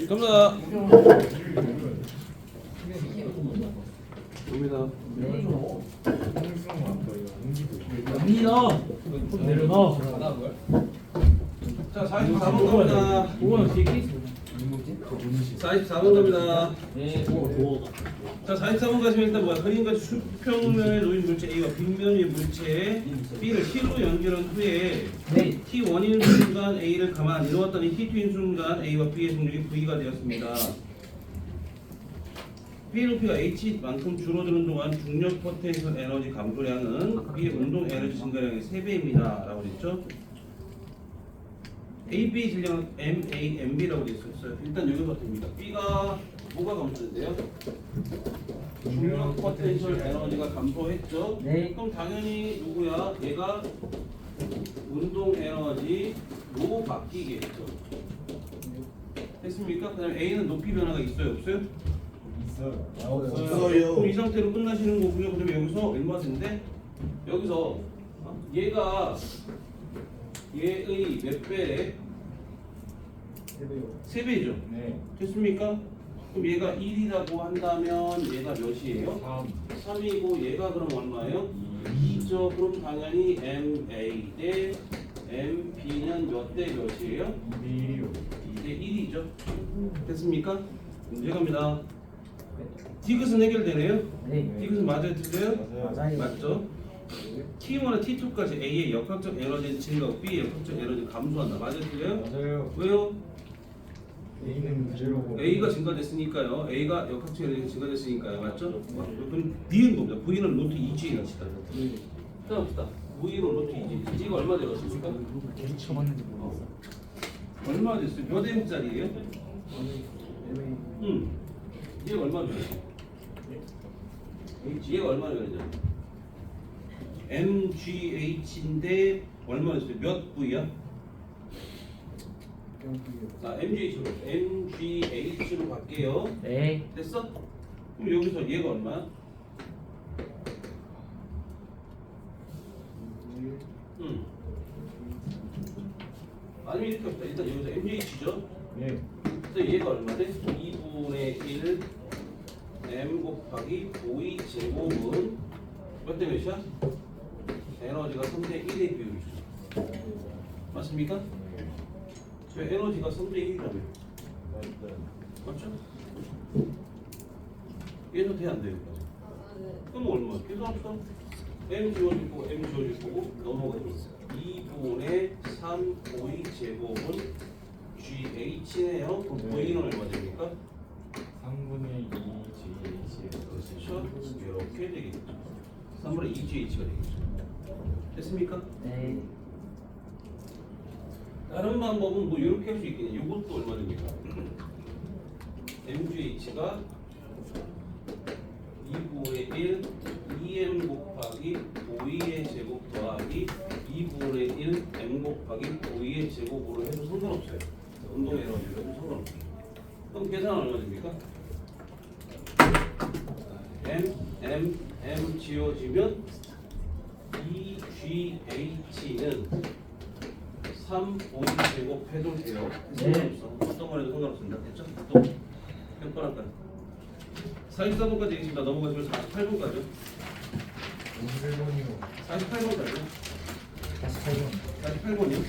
갑니다. 갑니다. 내려가. 자, 44번 갑니다. 44번 갑니다. 자, 44번 가시면 일단 뭐야? 그림과 수평면에 놓인 물체 A와 빗면 위의 물체 B를 T로 연결한 후에 T1인 순간 A를 가만 이루었더니 T2인 순간 A와 B의 속력이 V가 되었습니다. B의 높이가 H만큼 줄어드는 동안 중력 포텐셜 에너지 감소량은 B의 운동 에너지 증가량의 3배입니다. 라고 했죠. AB 질량은 MA, MB라고 되어 있었어요. 일단 여기서 됩니다. B가 뭐가 감소된대요? 중력 포텐셜 에너지가 감소했죠. 그럼 당연히 누구야? 얘가 운동 에너지로 바뀌겠죠. 됐습니까? 그다음에 A는 높이 변화가 있어요, 없어요? 없어요. 그럼 이 상태로 끝나시는 거고요. 그다음에 여기서 얼마 된대? 여기서 얘가 얘의 몇 배래? 3배죠. 됐습니까? 그럼 얘가 1이라고 한다면 얘가 몇이에요? 3이고 얘가 그럼 얼마예요? 2죠. 그럼 당연히 MA 대 MB는 몇 대 몇이에요? 2대 1이죠. 됐습니까? 문제 갑니다. 디귿은 해결되네요? 디귿은 맞아요? 틀려요? 맞죠? T1과 T2까지 A의 역학적 에너지는 증가하고 B의 역학적 에너지는 감소한다. 맞아요? 틀려요? 왜요? A가 증가됐으니까요. A가 역학적 에너지가 증가됐으니까요. 맞죠? 그럼 D는 뭡니까? V는 루트 2G에 합시다. 합시다. V는 루트 2G. G가 얼마 되었습니까? 얼마 됐어요? 몇 M짜리예요? 얘가 얼마 되었어요? 얘가 얼마 되었냐? MGH인데 얼마 됐어요? 몇 V야? MGH로 갈게요. 됐어? 그럼 여기서 얘가 얼마야? 아니면 이렇게 합시다. 일단 여기서 MGH죠? 그래서 얘가 얼마 돼? 2분의 1 M 곱하기 5의 제곱은 몇 대 몇이야? 에너지가 3대 1의 비율이죠. 맞습니까? 왜 에너지가 3대 1이라며? 맞죠? 얘도 돼 안 돼요? 그럼 얼마? 계산합시다. M 지워질 거고 M 지워질 거고 넘어가죠. 2분의 3 5의 제곱은 GH네요. V는 얼마 됩니까? 3분의 2 GH의 그렇죠? 이렇게 되겠죠. 3분의 2 GH가 되겠죠. 됐습니까? 다른 방법은 뭐 이렇게 할 수 있겠네요. 이것도 얼마 됩니까? MGH가 2분의 1 2M 곱하기 5E의 제곱 더하기 2분의 1 M 곱하기 5E의 제곱으로 해도 상관없어요. 운동 에너지로 해도 상관없어요. 그럼 계산은 얼마 됩니까? M 지워지면 2GH는 3, 5 제곱해도 돼요. 상관없어. 어떤 걸 해도 상관없습니다. 됐죠? 또 몇 번 할까요? 44번까지 되겠습니다. 넘어가시면 48번까지요. 48번까지요. 48번이요?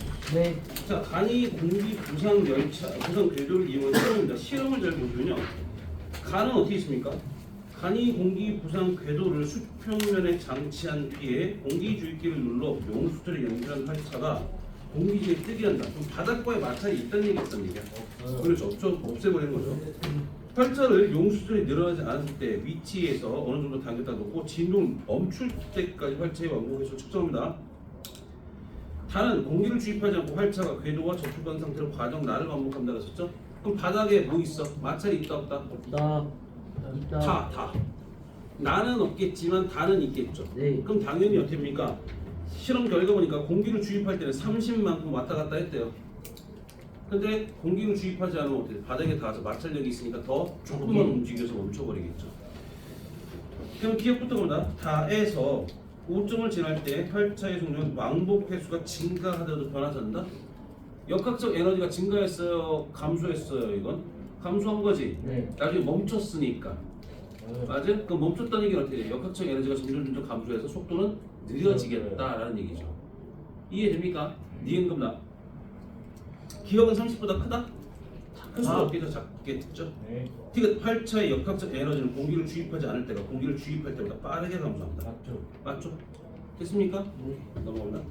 자, 간이 공기 부상 열차 부상 궤도를 이용한 실험입니다. 실험을 잘 보시면요. 간은 어떻게 있습니까? 간이 공기 부상 궤도를 수평면에 장치한 뒤에 공기 주입기를 눌러 용수철에 연결한 활차가 공기중에 뜨게 한다. 그럼 바닥과의 마찰이 있다는 얘기 있다는 얘기야. 그렇죠. 없애버리는 거죠. 활차를 용수철이 늘어나지 않았을 때 위치에서 어느 정도 당겼다 놓고 진동 멈출 때까지 활차의 완공계수를 측정합니다. 단은 공기를 주입하지 않고 활차가 궤도와 접촉한 상태로 과정 나를 반복한다 그랬었죠? 그럼 바닥에 뭐 있어? 마찰이 있다 없다? 다. 나는 없겠지만 다는 있겠죠. 그럼 당연히 어떻게 됩니까? 실험 결과 보니까 공기를 주입할 때는 30만큼 왔다 갔다 했대요. 근데 공기를 주입하지 않으면 어떻게 바닥에 닿아서 마찰력이 있으니까 더 조금만 움직여서 멈춰버리겠죠. 그럼 기억부터 보다 다에서 5점을 지날 때 활차의 속력은 왕복 횟수가 증가하더라도 변하지 않는다? 역학적 에너지가 증가했어요? 감소했어요? 이건? 감소한 거지. 네. 나중에 멈췄으니까. 맞아요? 그럼 멈췄다는 얘기는 어떻게 돼요? 역학적 에너지가 점점 감소해서 속도는 느려지겠다라는 얘기죠. 이해됩니까? 니은금 나. 기억은 30보다 크다? 클 수가 없겠죠. 작겠죠. 네. 그러니까 8차의 역학적 에너지는 공기를 주입하지 않을 때가 공기를 주입할 때보다 빠르게 감소합니다. 맞죠? 맞죠? 됐습니까? 네. 넘어갑니다.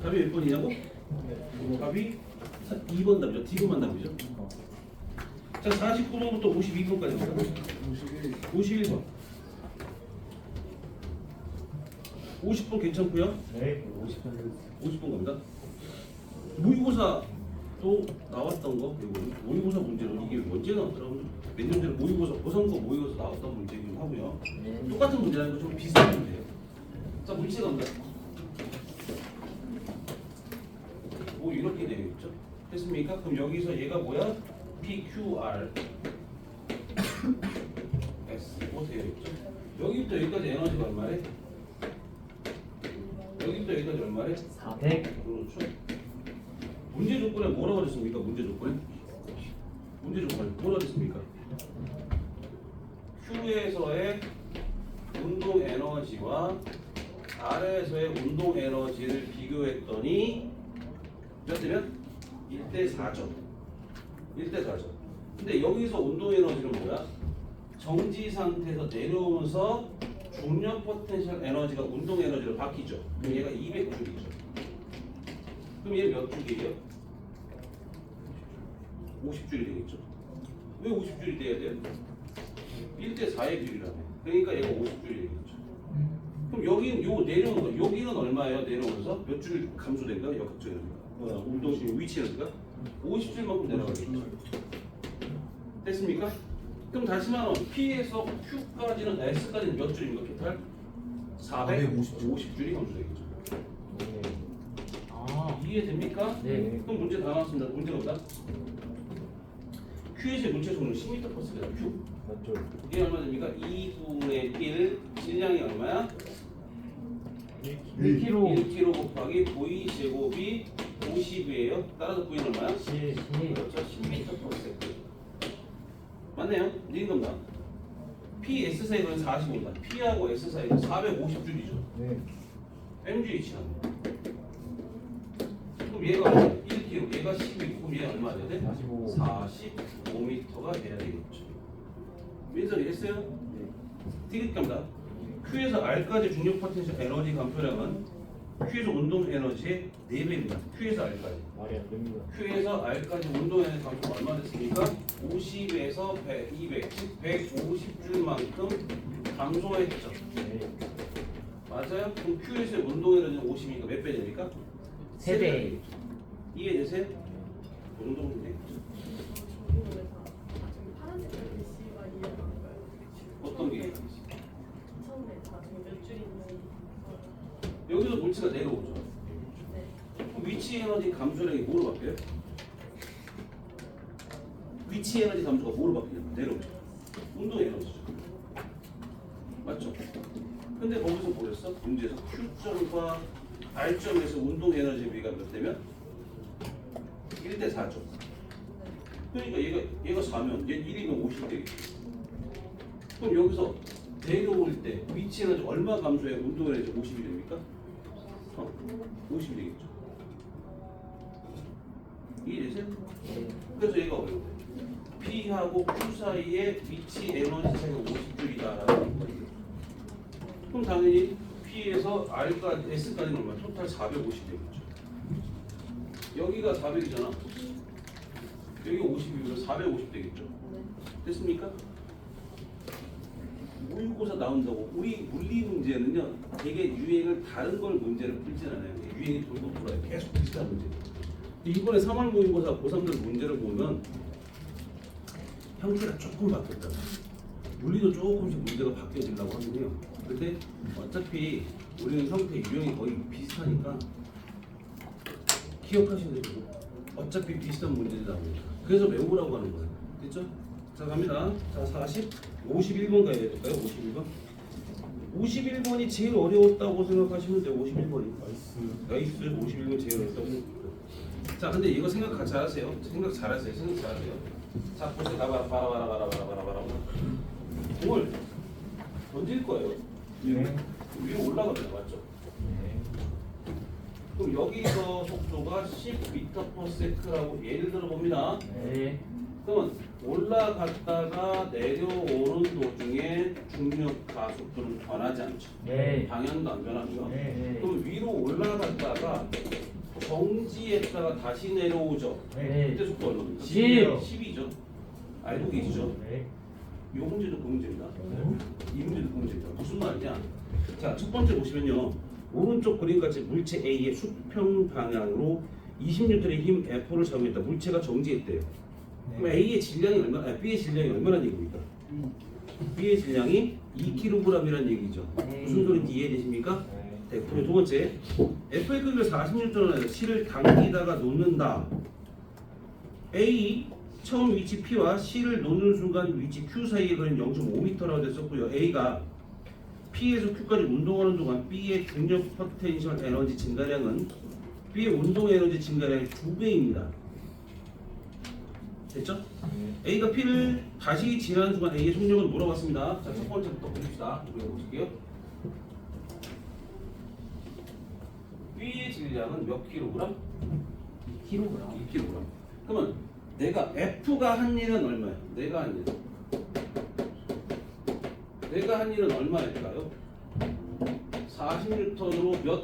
답이 몇 번이냐고? 답이 2번 답이죠. D금만 답이죠. 자, 49번부터 52번까지 갑니다. 51번. 50번 괜찮고요. 네. 50번 갑니다. 모의고사 또 나왔던 거 이거 모의고사 문제로 이게 언제 나왔더라고요. 몇 년 전에 모의고사 고성고 모의고사 나왔던 문제이긴 하고요. 똑같은 문제라는 좀 비슷한 문제예요. 자, 문제 갑니다. 뭐 이렇게 되어 있죠. 됐습니까? 그럼 여기서 얘가 뭐야? PQR S 뭐 되어 있죠. 여기부터 여기까지 에너지가 얼마래? 여기부터 여기까지 얼마래? 400. 그렇죠. 문제 조건에 뭐라고 그랬습니까? 문제 조건에? 문제 조건에 뭐라고 그랬습니까? Q에서의 운동 에너지와 R에서의 운동 에너지를 비교했더니 몇 대면? 1대 4죠. 1대 4죠. 근데 여기서 운동 에너지는 뭐야? 정지 상태에서 내려오면서 중력 포텐셜 에너지가 운동 에너지로 바뀌죠. 그럼 얘가 200줄이죠. 그럼 얘 몇 줄이에요? 50줄이 되겠죠. 왜 50줄이 돼야 돼요? 1대 4의 비율이라며. 그러니까 얘가 50줄이 되겠죠. 그럼 여기는 요 내려오는 거, 여기는 얼마예요? 내려오면서 몇 줄 감소된가? 역학적 에너지가. 운동 위치 에너지가 50줄만큼 내려가겠죠. 됐습니까? 그럼 다시 말하면 P에서 Q까지는 S까지는 몇 줄입니까? 토탈? 450줄이 감소되겠죠. 아. 이해됩니까? 네. 그럼 문제 다 나왔습니다. 문제가 뭐다? Q의 문체 속도는 10m/s입니다. Q. 맞죠. 이게 얼마 됩니까? 2분의 1 질량이 얼마야? 1kg. 1kg 곱하기 V 제곱이 50이에요. 따라서 V는 얼마야? 10. 그렇죠. 10m/s. 맞네요. 니은 겁니다. P, S 사이는 45입니다. P하고 S 사이는 450줄이죠. 네. MGH는. 그럼 얘가 얼마야? 1kg, 얘가 10이고, 그럼 얘가 얼마 돼야 돼? 45. 45m가 돼야 되겠죠. 민설이 했어요? 네. 디귿 갑니다. Q에서 R까지 중력 포텐셜 에너지 감소량은 Q에서 운동 에너지의 4배입니다. Q에서 R까지. 말이 안 됩니다. Q에서 R까지 운동 에너지 감소가 얼마 됐습니까? 50에서 100, 200, 즉 150줄만큼 감소했죠. 네. 맞아요? 그럼 Q에서의 운동 에너지는 50이니까 몇 배 됩니까? 3배. 이해되세요? 그 정도면 되겠죠. 파란색 글씨가 이해가 안 가요. 어떤 게? 처음에 나중에 몇 줄 있는 여기서 물체가 내려오죠. 네. 그럼 위치 에너지 감소량이 뭐로 바뀌어요? 위치 에너지 감소가 뭐로 바뀌냐? 내려오죠. 운동 에너지죠. 맞죠? 근데 거기서 뭐였어? 문제에서 Q점과 R점에서 운동 에너지 비가 몇 대면? 1대 4죠. 그러니까 얘가 4면 얘 1이면 50 되겠죠. 그럼 여기서 내려올 때 위치 에너지 얼마 감소해 운동 에너지 50이 됩니까? 50이 되겠죠. 이해되세요? 그래서 얘가 어려워요. P하고 Q 사이의 위치 에너지 차이가 50줄이다라는 거예요. 그럼 당연히 P에서 R까지 S까지는 얼마? 토탈 450 되겠죠. 여기가 400이잖아. 여기 50이면 450 되겠죠. 됐습니까? 모의고사 나온다고 우리 물리 문제는요 되게 유행을 다른 걸 문제를 풀진 않아요. 유행이 돌고 돌아요. 계속 비슷한 문제. 이번에 3월 모의고사 고3들 문제를 보면 형태가 조금 바뀌었다. 물리도 조금씩 문제가 바뀌어지려고 하긴 해요. 근데 어차피 우리는 형태 유형이 거의 비슷하니까 기억하시면 되고 어차피 비슷한 문제들이 나오니까 그래서 외우라고 하는 거예요. 됐죠? 자 갑니다. 자 51번 가야 될까요? 51번? 51번이 제일 어려웠다고 생각하시면 돼요. 51번이. 나이스. 나이스. 51번 제일 어렵다고 생각해요. 자, 근데 이거 생각 잘하세요. 생각 잘하세요. 자, 보세요. 봐라. 공을 던질 거예요. 네. 위로 올라갑니다. 맞죠? 네. 그럼 여기서 속도가 10m/s라고 예를 들어 봅니다. 네. 그러면 올라갔다가 내려오는 도중에 중력 가속도는 변하지 않죠. 네. 방향도 안 변하고요. 네. 그럼 위로 올라갔다가 정지했다가 다시 내려오죠. 네. 그때 속도 얼마입니까? 10이죠. 알고 계시죠? 네. 이 문제도 그 문제입니다. 이 문제도 그 문제입니다. 무슨 말이냐? 자, 첫 번째 보시면요. 오른쪽 그림같이 물체 A의 수평 방향으로 20N의 힘 F를 적용했다. 물체가 정지했대요. 그럼 A의 질량이 B의 질량이 얼마라는 얘기입니까? B의 질량이 2kg이라는 얘기죠. 무슨 소리인지 이해되십니까? 네. 그리고 두 번째, F의 크기가 40N에서 C를 당기다가 놓는다. A 처음 위치 P와 C를 놓는 순간 위치 Q 사이의 거리는 0.5m라고 됐었고요. A가 P에서 Q까지 운동하는 동안 B의 중력 포텐셜 에너지 증가량은 B의 운동 에너지 증가량의 2배입니다. 됐죠? A가 P를 다시 지나는 순간 A의 속력을 물어봤습니다. 자, 첫 번째부터 보십시다. 우리가 볼게요. B의 질량은 몇 킬로그램? 2kg. 2kg. 그러면 내가 F가 한 일은 얼마예요? 내가 한 일은 얼마일까요? 40N으로 몇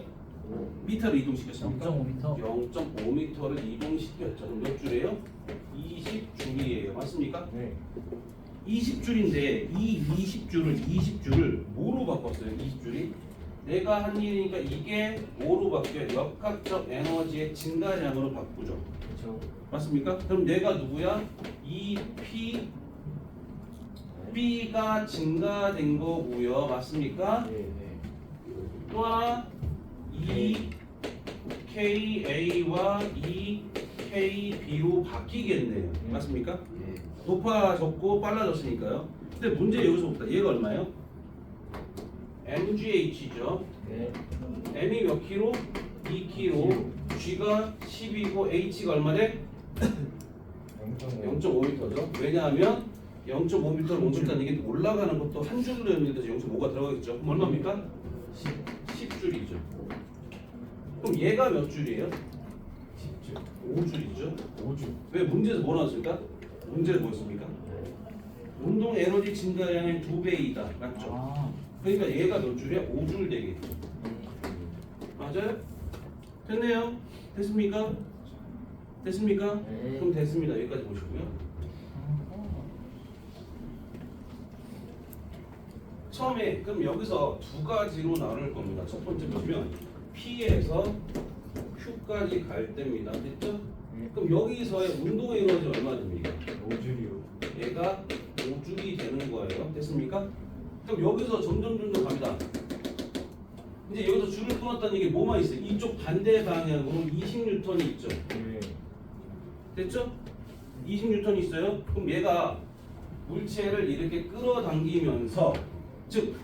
미터를 이동시켰습니까? 0.5m. 0.5m를 이동시켰죠. 그럼 몇 줄이에요? 20줄이에요. 맞습니까? 네. 20줄인데 이 20줄을 뭐로 바꿨어요? 20줄이 내가 한 일이니까 이게 뭐로 바뀌어요? 역학적 에너지의 증가량으로 바꾸죠. 그렇죠. 맞습니까? 그럼 내가 누구야? 이 B가 증가된 거고요. 맞습니까? 네. 또 하나 이 KA와 이 KB로 바뀌겠네요. 맞습니까? 높아졌고 빨라졌으니까요. 근데 문제 여기서부터 얘가 얼마예요? MGH죠. 네. M이 몇 킬로? 2킬로. G가 10이고 H가 얼마래? 0.5m죠. 왜냐하면 0.5m를 멈췄다는 얘기는 올라가는 것도 한 줄로 연결돼서 0.5가 들어가겠죠. 그럼 얼마입니까? 10줄이죠. 그럼 얘가 몇 줄이에요? 5줄이죠. 5주. 왜 문제에서 뭐 나왔습니까? 문제는 뭐였습니까? 운동 에너지 증가량의 2배이다. 맞죠? 아. 그러니까 얘가 몇 줄이야? 5줄 되겠죠. 맞아요? 됐네요. 됐습니까? 됐습니까? 네. 그럼 됐습니다. 여기까지 보시고요. 처음에 그럼 여기서 두 가지로 나눌 겁니다. 첫 번째 보시면 P에서 Q까지 갈 때입니다. 됐죠? 그럼 여기서의 운동 에너지 얼마 됩니까? 5줄이요. 얘가 5줄이 되는 거예요. 됐습니까? 그럼 여기서 점점 갑니다. 이제 여기서 줄을 끊었다는 얘기 뭐만 있어요? 이쪽 반대 방향으로 20N이 있죠. 네. 됐죠? 20N이 있어요. 그럼 얘가 물체를 이렇게 끌어당기면서 즉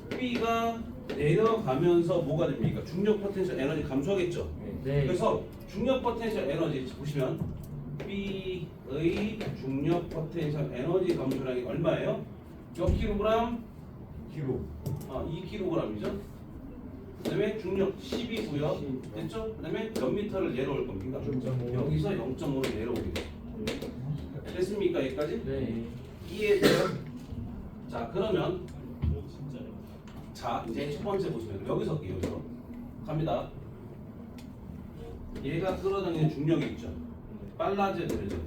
B가 내려가면서 뭐가 됩니까? 중력 포텐셜 에너지 감소하겠죠. 네. 그래서 중력 포텐셜 에너지 보시면 B의 중력 포텐셜 에너지 감소량이 얼마예요? 몇 킬로그램? 키로. 2kg이죠. 그다음에 중력 10이고요. 됐죠? 그다음에 몇 미터를 내려올 겁니까? 0.5. 여기서 0.5로 내려오겠죠. 됐습니까? 여기까지? 네. 이해돼요? 자, 그러면 자, 이제 첫 번째 보시면 여기서 할게요. 여기서 갑니다. 얘가 끌어당기는 중력이 있죠. 빨라져 느려져.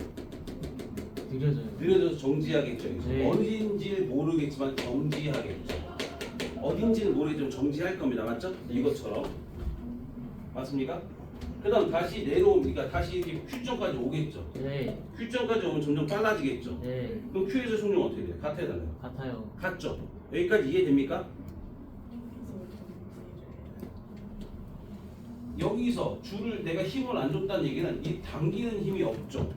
느려져요. 느려져서 정지하겠죠. 네. 어딘지 모르겠지만 정지하겠죠. 어딘지는 모르겠지만 정지할 겁니다. 맞죠? 이것처럼. 맞습니까? 그 다음 다시 내려오니까 다시 이렇게 Q점까지 오겠죠. 네. Q점까지 오면 점점 빨라지겠죠. 네. 그럼 Q에서 속력은 어떻게 돼요? 같아야 달라요? 같아요. 같죠? 여기까지 이해됩니까? 여기서 줄을 내가 힘을 안 줬다는 얘기는 이 당기는 힘이 없죠.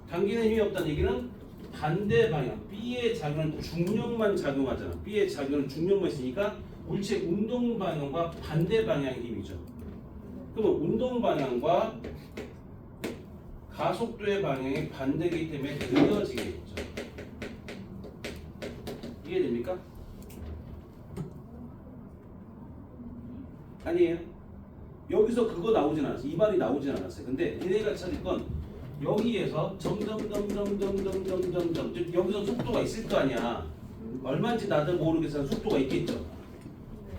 당기는 힘이 없다는 얘기는 반대 방향 B의 작용은 중력만 작용하잖아. B의 작용은 중력만 있으니까 물체 운동 방향과 반대 방향의 힘이죠. 그러면 운동 방향과 가속도의 방향이 반대이기 때문에 느려지겠죠. 이해됩니까? 아니에요. 여기서 그거 나오진 않았어요. 이 말이 나오진 않았어요. 근데 얘네가 찾을 건 여기에서 점점 여기서 속도가 있을 거 아니야. 얼마인지 나도 모르겠지만 속도가 있겠죠.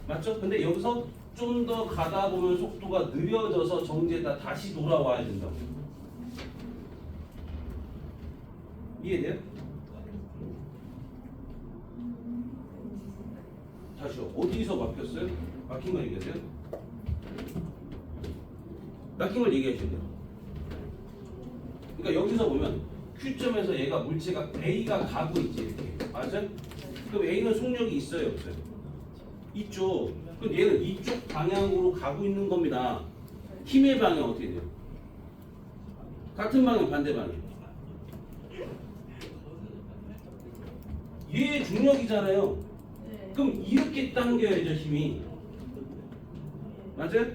맞죠? 근데 여기서 좀 더 가다 보면 속도가 느려져서 정지에다 다시 돌아와야 된다고. 이해돼요? 다시요. 어디서 막혔어요? 막힌 거 얘기하세요? 막힌 걸 얘기하셔야 돼요. 그러니까 여기서 보면 Q점에서 얘가 물체가 A가 가고 있지 이렇게. 맞아요? 그럼 A는 속력이 있어요 없어요? 있죠. 그럼 얘는 이쪽 방향으로 가고 있는 겁니다. 힘의 방향 어떻게 돼요? 같은 방향 반대 방향. 얘 중력이잖아요. 네. 그럼 이렇게 당겨야죠 힘이. 맞아요?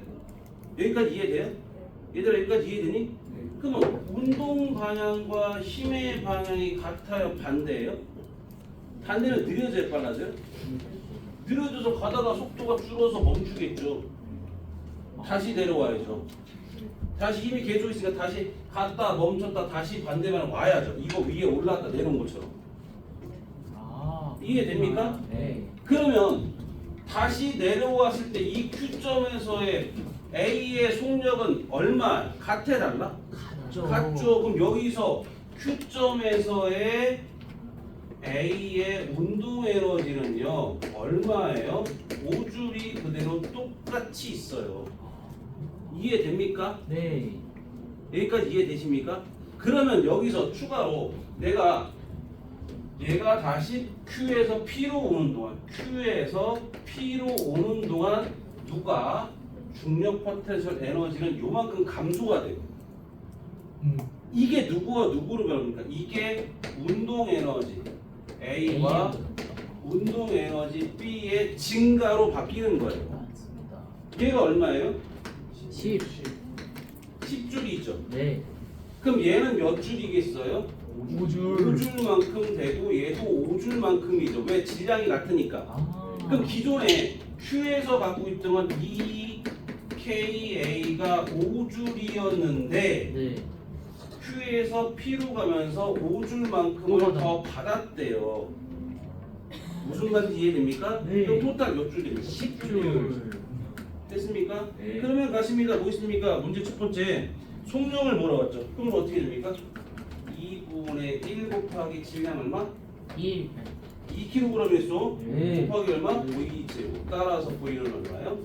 여기까지 이해돼요? 얘들아 여기까지 이해되니? 그러면 운동 방향과 힘의 방향이 같아요? 반대예요? 반대는 느려져요? 빨라져요? 느려져서 가다가 속도가 줄어서 멈추겠죠. 다시 내려와야죠. 다시 힘이 계속 있으니까 다시 갔다 멈췄다 다시 반대방 와야죠. 이거 위에 올라갔다 내려온 것처럼. 아, 이해됩니까? 네. 그러면 다시 내려왔을 때 이 Q점에서의 A의 속력은 얼마? 같아 달라? 같죠. 그럼 여기서 Q점에서의 A의 운동 에너지는요 얼마예요? 5줄이 그대로 똑같이 있어요. 이해됩니까? 네. 여기까지 이해되십니까? 그러면 여기서 추가로 얘가 다시 Q에서 P로 오는 동안 누가 중력 포텐셜 에너지는 요만큼 감소가 돼요. 이게 누구와 누구로 변합니까? 이게 운동 에너지 A와 운동 에너지 B의 증가로 바뀌는 거예요. 맞습니다. 얘가 얼마예요? 10. 10줄이죠. 네. 그럼 얘는 몇 줄이겠어요? 5줄만큼 되고 얘도 5줄만큼이죠. 왜? 질량이 같으니까. 아. 그럼 기존에 Q에서 갖고 있던 건 EKA가 5줄이었는데 네. Q에서 P로 가면서 5줄만큼을 더 받았대요. 무슨 말인지 이해됩니까? 네. 그럼 토탈 몇 줄 됩니까? 10줄. 됐습니까? 네. 그러면 가십니다. 뭐 있습니까? 문제 첫 번째. 속력을 물어봤죠. 그럼 어떻게 됩니까? 2분의 1 곱하기 질량 얼마? 1. 2kg에서 네. 곱하기 얼마? 5제곱. 따라서 보이는 얼마요?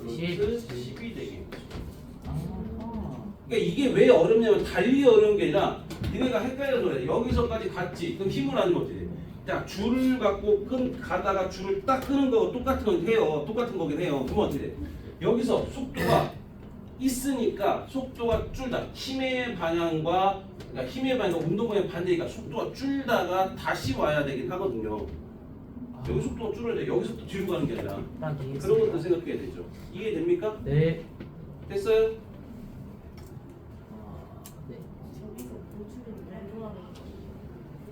10. 10이 되겠죠. 아. 그러니까 이게 왜 어렵냐면 달리 어려운 게 아니라 니네가 헷갈려서 그래. 여기서까지 갔지. 그럼 힘을 안 주면 어떻게 돼? 자, 줄을 갖고 가다가 줄을 딱 끄는 거하고 똑같은 건 해요. 똑같은 거긴 해요. 그러면 어떻게 돼? 여기서 속도가 있으니까 속도가 줄다. 힘의 방향과 그러니까 힘의 방향과 운동 방향 반대니까 속도가 줄다가 다시 와야 되긴 하거든요. 여기 속도가 줄어야 돼. 여기서 또 뒤로 가는 게 아니라 딱 그런 이해했습니다. 것도 생각해야 되죠. 이해됩니까? 네. 됐어요? 아, 네. 저기서 보주는 운동하는 거.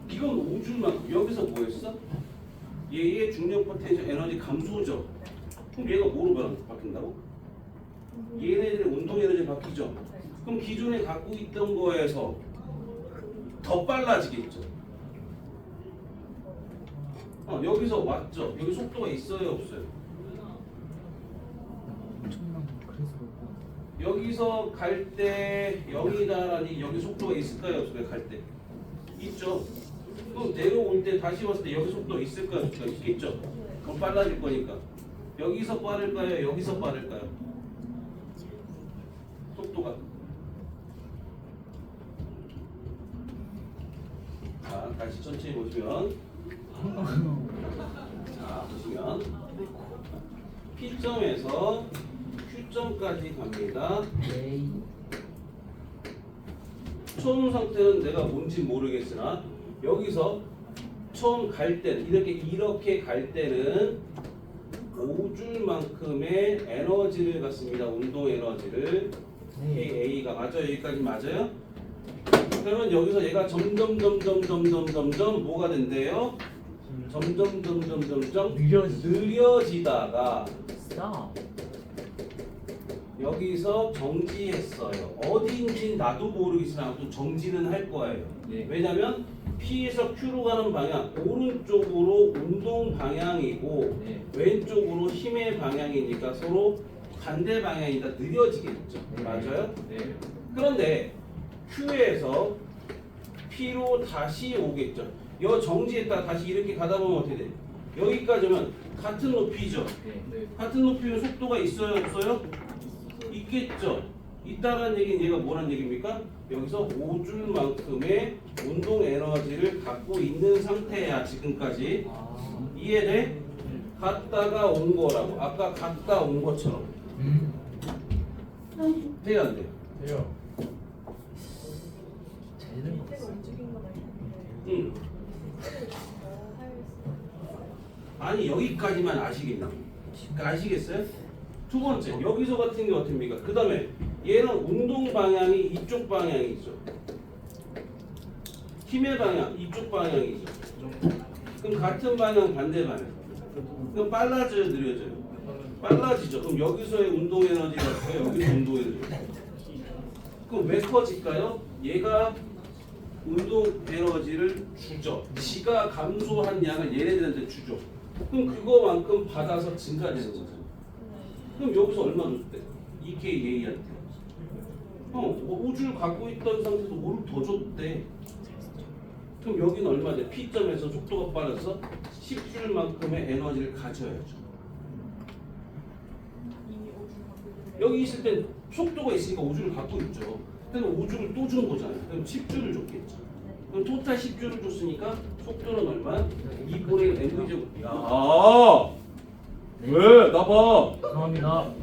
이건 5줄만큼 여기서 뭐였어? 얘의 중력 포텐셜 에너지 감소죠. 그럼 얘가 뭐로 바뀐다고? 얘네들의 운동 에너지 바뀌죠. 그럼 기존에 갖고 있던 거에서 더 빨라지겠죠. 여기서 왔죠. 여기 속도가 있어요, 없어요? 엄청난 거 그래서 그렇구나. 여기서 갈 때 0이다라니 여기 속도가 있을까요, 없을까요? 갈 때 있죠. 또 내려올 때 다시 왔을 때 여기 속도가 있을까요, 없을까요? 있겠죠. 그럼 빨라질 거니까. 여기서 빠를까요, 여기서 빠를까요? 속도가. 자, 다시 천천히 보시면. 자, 보시면 P점에서 Q점까지 갑니다. 네. 처음 상태는 내가 뭔지 모르겠으나 여기서 처음 갈 때는 이렇게 갈 때는 5줄만큼의 에너지를 갖습니다. 운동 에너지를 A가 맞아요. 여기까지 맞아요? 그러면 여기서 얘가 점점 뭐가 된대요? 점점 느려지다가 스탑. 여기서 정지했어요. 어디인지 나도 모르겠으나 또 정지는 할 거예요. 네. 왜냐면 P에서 Q로 가는 방향 오른쪽으로 운동 방향이고 네. 왼쪽으로 힘의 방향이니까 서로 반대 방향이니까 느려지겠죠. 네. 맞아요? 네. 그런데 Q에서 P로 다시 오겠죠. 여 정지했다 다시 이렇게 가다 보면 어떻게 돼? 여기까지 오면 같은 높이죠. 네. 같은 높이면 속도가 있어요, 없어요? 있겠죠. 있다라는 얘기는 얘가 뭐란 얘기입니까? 여기서 5줄만큼의 운동 에너지를 갖고 있는 상태야 지금까지. 아. 이해돼? 갔다가 온 거라고. 아까 갔다 온 것처럼. 돼야 안 돼? 돼요. 되는 거 밑에가 같아. 움직인 거다. 응. 아니 여기까지만 아시겠나? 아시겠어요? 두 번째 여기서 같은 게 어떻습니까? 그 다음에 얘는 운동 방향이 이쪽 방향이죠. 힘의 방향 이쪽 방향이죠. 그럼 같은 방향 반대 방향. 그럼 빨라져요, 느려져요? 빨라지죠. 그럼 여기서의 운동 에너지가 어때요? 여기서 운동 에너지. 그럼 왜 커질까요? 얘가 운동 에너지를 주죠. 지가 감소한 양을 얘네들한테 주죠. 그럼 그거만큼 받아서 증가되는 거죠. 그럼 여기서 얼마 줬대? 2K A한테. 5줄 갖고 있던 상태에서 5를 더 줬대. 그럼 여기는 얼마 돼? P점에서 속도가 빨라서 10줄만큼의 에너지를 가져야죠. 이미 5줄 갖고 있는데. 여기 있을 땐 속도가 있으니까 5줄을 갖고 있죠. 근데 5줄을 또 준 거잖아요. 그럼 10줄을 줬겠죠. 그럼 토탈 10줄을 줬으니까 속도는 얼마? 2분의 1 mv제곱. 야, 왜? 나 봐. 죄송합니다.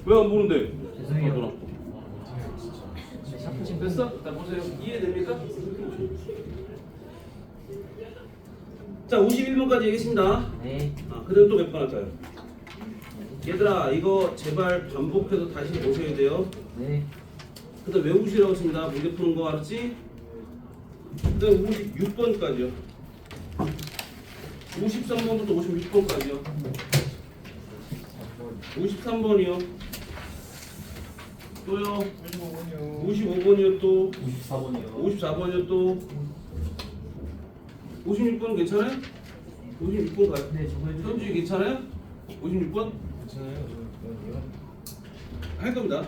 왜 안 보는데? 죄송해요. 샤프 친 됐어? 자 보세요. 이해됩니까? 자 51번까지 얘기했습니다. 네. 그다음 또 몇 번 할까요? 얘들아 이거 제발 반복해서 다시 보셔야 돼요. 네. 그다음 외우시라고 했습니다. 문제 푸는 거 알았지? 그다음 56번까지요. 53번부터 56번까지요. 53번이요. 또요. 55번이요 또. 54번이요. 54번이요 또. 56번 괜찮아요? 56번 가요. 네, 저거 현주이 괜찮아요? 56번? 괜찮아요. 저는요. 할 겁니다.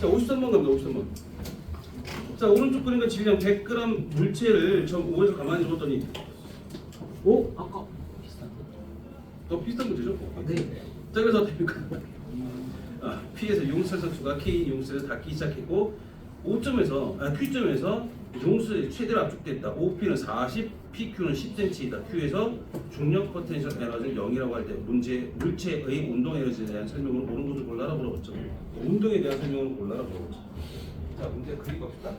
자, 53번 갑니다. 53번. 자, 오른쪽 그림과 질량 100g 물체를 저 5에서 가만히 줬더니 아까 비슷한데? 더 비슷한 문제죠? 네. 자, 그래서 어떻게 됩니까? P에서 용수의 선수가 K 용수에서 닿기 시작했고 Q점에서 용수에 최대로 압축됐다. OP는 40, PQ는 10cm이다. Q에서 중력 포텐셜 에너지를 0이라고 할 때 물체의 운동 에너지에 대한 설명으로 옳은 것을 골라라 물어봤죠. 운동에 대한 설명으로 골라라 물어봤죠. 자, 문제 그릴 겁시다.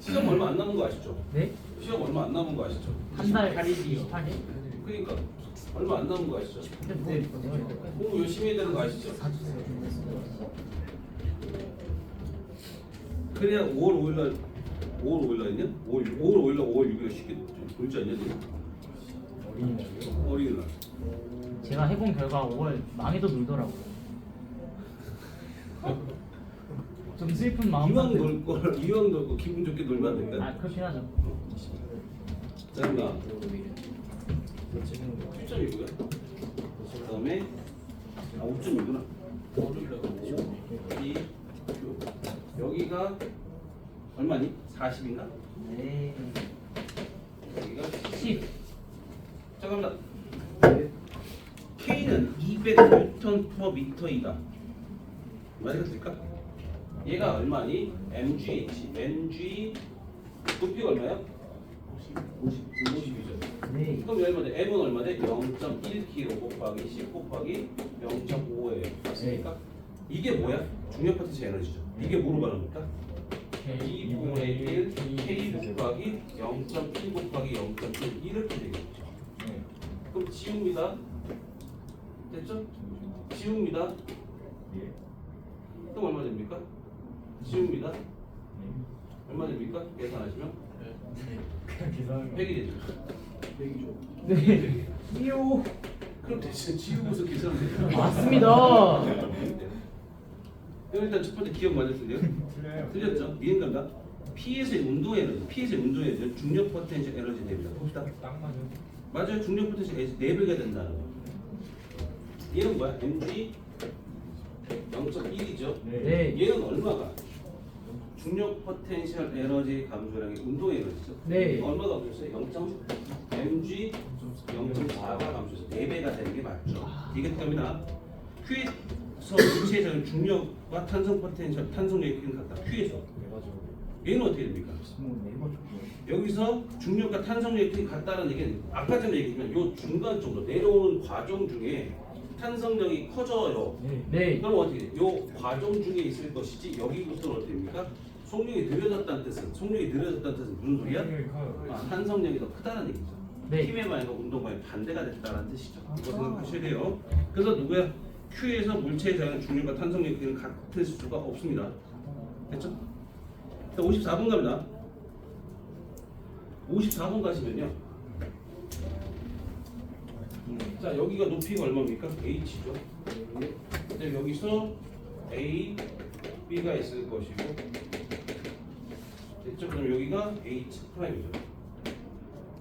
시험 얼마 안 남은 거 아시죠? 네? 시험 얼마 안 남은 거 아시죠? 한 달 28일? 그러니까 얼마 안 남은 거 아시죠? 네. 공부 열심히 해야 되는 거 아시죠? 그래야 5월 5일날 5월 5일날이냐? 5월 5일날 5월 6일날 쉽게 돌지 않냐? 어린이날이요? 어린이날. 제가 해본 결과 5월 망해도 놀더라고요. 좀 슬픈 마음 이왕 같아요. 놀 걸 이왕 놀고 기분 좋게 놀면 안 될까? 그렇긴 하죠. 짜증나. 지금 7점이고요. 그다음에 5점이구나. 5, 2, 6. 여기가 얼마니? 40인가? 네. 여기가 10. 자 갑니다. K는 200Nm/m이다. 맞겠습니까? 얘가 얼마니? mgh. mg 높이가 얼마야? 50이죠. 네. 그럼 얼마죠? m은 얼마죠? 0.1kg 곱하기 10 곱하기 0.5예요. 맞습니까? 이게 뭐야? 중력 포텐셜 에너지죠. 이게 뭐로 말합니까? 2분의 1 k 곱하기 0.1 곱하기 0.1 이렇게 되겠죠. 네. 그럼 지웁니다. 됐죠? 지웁니다. 예. 그럼 얼마 됩니까? 지웁니다. 네. 얼마 됩니까? 계산하시면 그냥 계산하는 거. 100이 되죠. 100이죠. 네. 이요. 그럼 대신 지우고서 계산하면 되죠. 맞습니다. 그럼 일단 첫 번째 기억 맞았어요? 틀려요. 틀렸죠? 이해갑니다. P에서의 운동 에너지, P에서의 운동 에너지는 중력 포텐셜 에너지 됩니다. 봅시다. 딱 맞아. 맞아요. 중력 포텐셜 에너지 4배가 된다는 거. 얘는 뭐야? mg 0.1이죠. 네. 얘는 얼마가? 중력 포텐셜 에너지 감소량의 운동 에너지죠. 네. 얼마가 감소했어요? 0.mg 0.4가 감소해서 4배가 되는 게 맞죠. 이게 겁니다. Q에서 물체의 중력과 탄성 포텐셜, 탄성력이 같다. Q에서. 해가지고 얘는 어떻게 됩니까? 뭐 네이버 쪽. 여기서 중력과 탄성력이 같다는 얘기는 아까 전에 얘기했지만 요 중간 정도 내려오는 과정 중에 탄성력이 커져요. 네. 그럼 어떻게 돼? 요 과정 중에 있을 것이지 여기부터는 어떻게 됩니까? 속력이 느려졌다는 뜻은 무슨 소리야? 탄성력이 더 크다는 얘기죠. 네. 힘의 방향과 운동 방향 반대가 됐다는 뜻이죠. 이거 생각하셔야 돼요. 그래서 누구야? Q에서 물체의 자연 중력과 탄성력이 같을 수가 없습니다. 됐죠? 자, 54번 갑니다. 54번 가시면요. 자, 여기가 높이가 얼마입니까? h죠. 근데 여기서 a, b가 있을 것이고, 됐죠? 그럼 여기가 h 프라임이죠.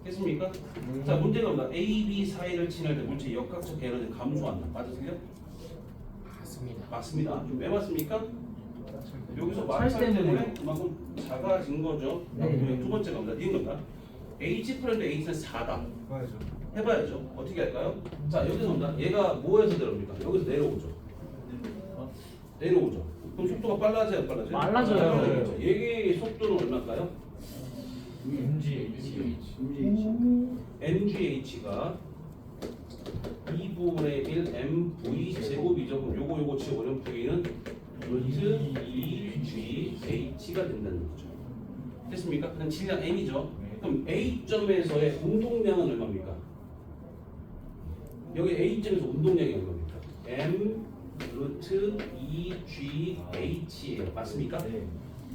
됐습니까? 자, 문제가 뭐다? a, b 사이를 지날 때 물체 역학적 에너지 감소한다. 맞으세요? 맞습니다. 맞습니다. 왜 맞습니까? 여기서 찰 마찰 때문에 때문에요. 그만큼 작아진 거죠. 네. 두 번째 겁니다. 니은 겁니다. h 프라임도 h는 4다. 봐야죠. 해봐야죠. 어떻게 할까요? 자, 여기서 온다. 얘가 뭐에서 내려옵니까? 여기서 내려오죠. 내려오죠. 그럼 속도가 빨라져요, 빨라져요? 빨라져요. 빨라지겠죠. 얘의 속도는 얼마일까요? MGH. mgh가 2분의 1 mv 제곱이죠. 그럼 요거 치워버리면 v는 루트 2gh가 된다는 거죠. 됐습니까? 그냥 질량 m이죠. 그럼 A점에서의 운동량은 얼마입니까? 여기 A점에서 운동량이 얼마입니까? m 루트 2gh예요. 맞습니까? 네.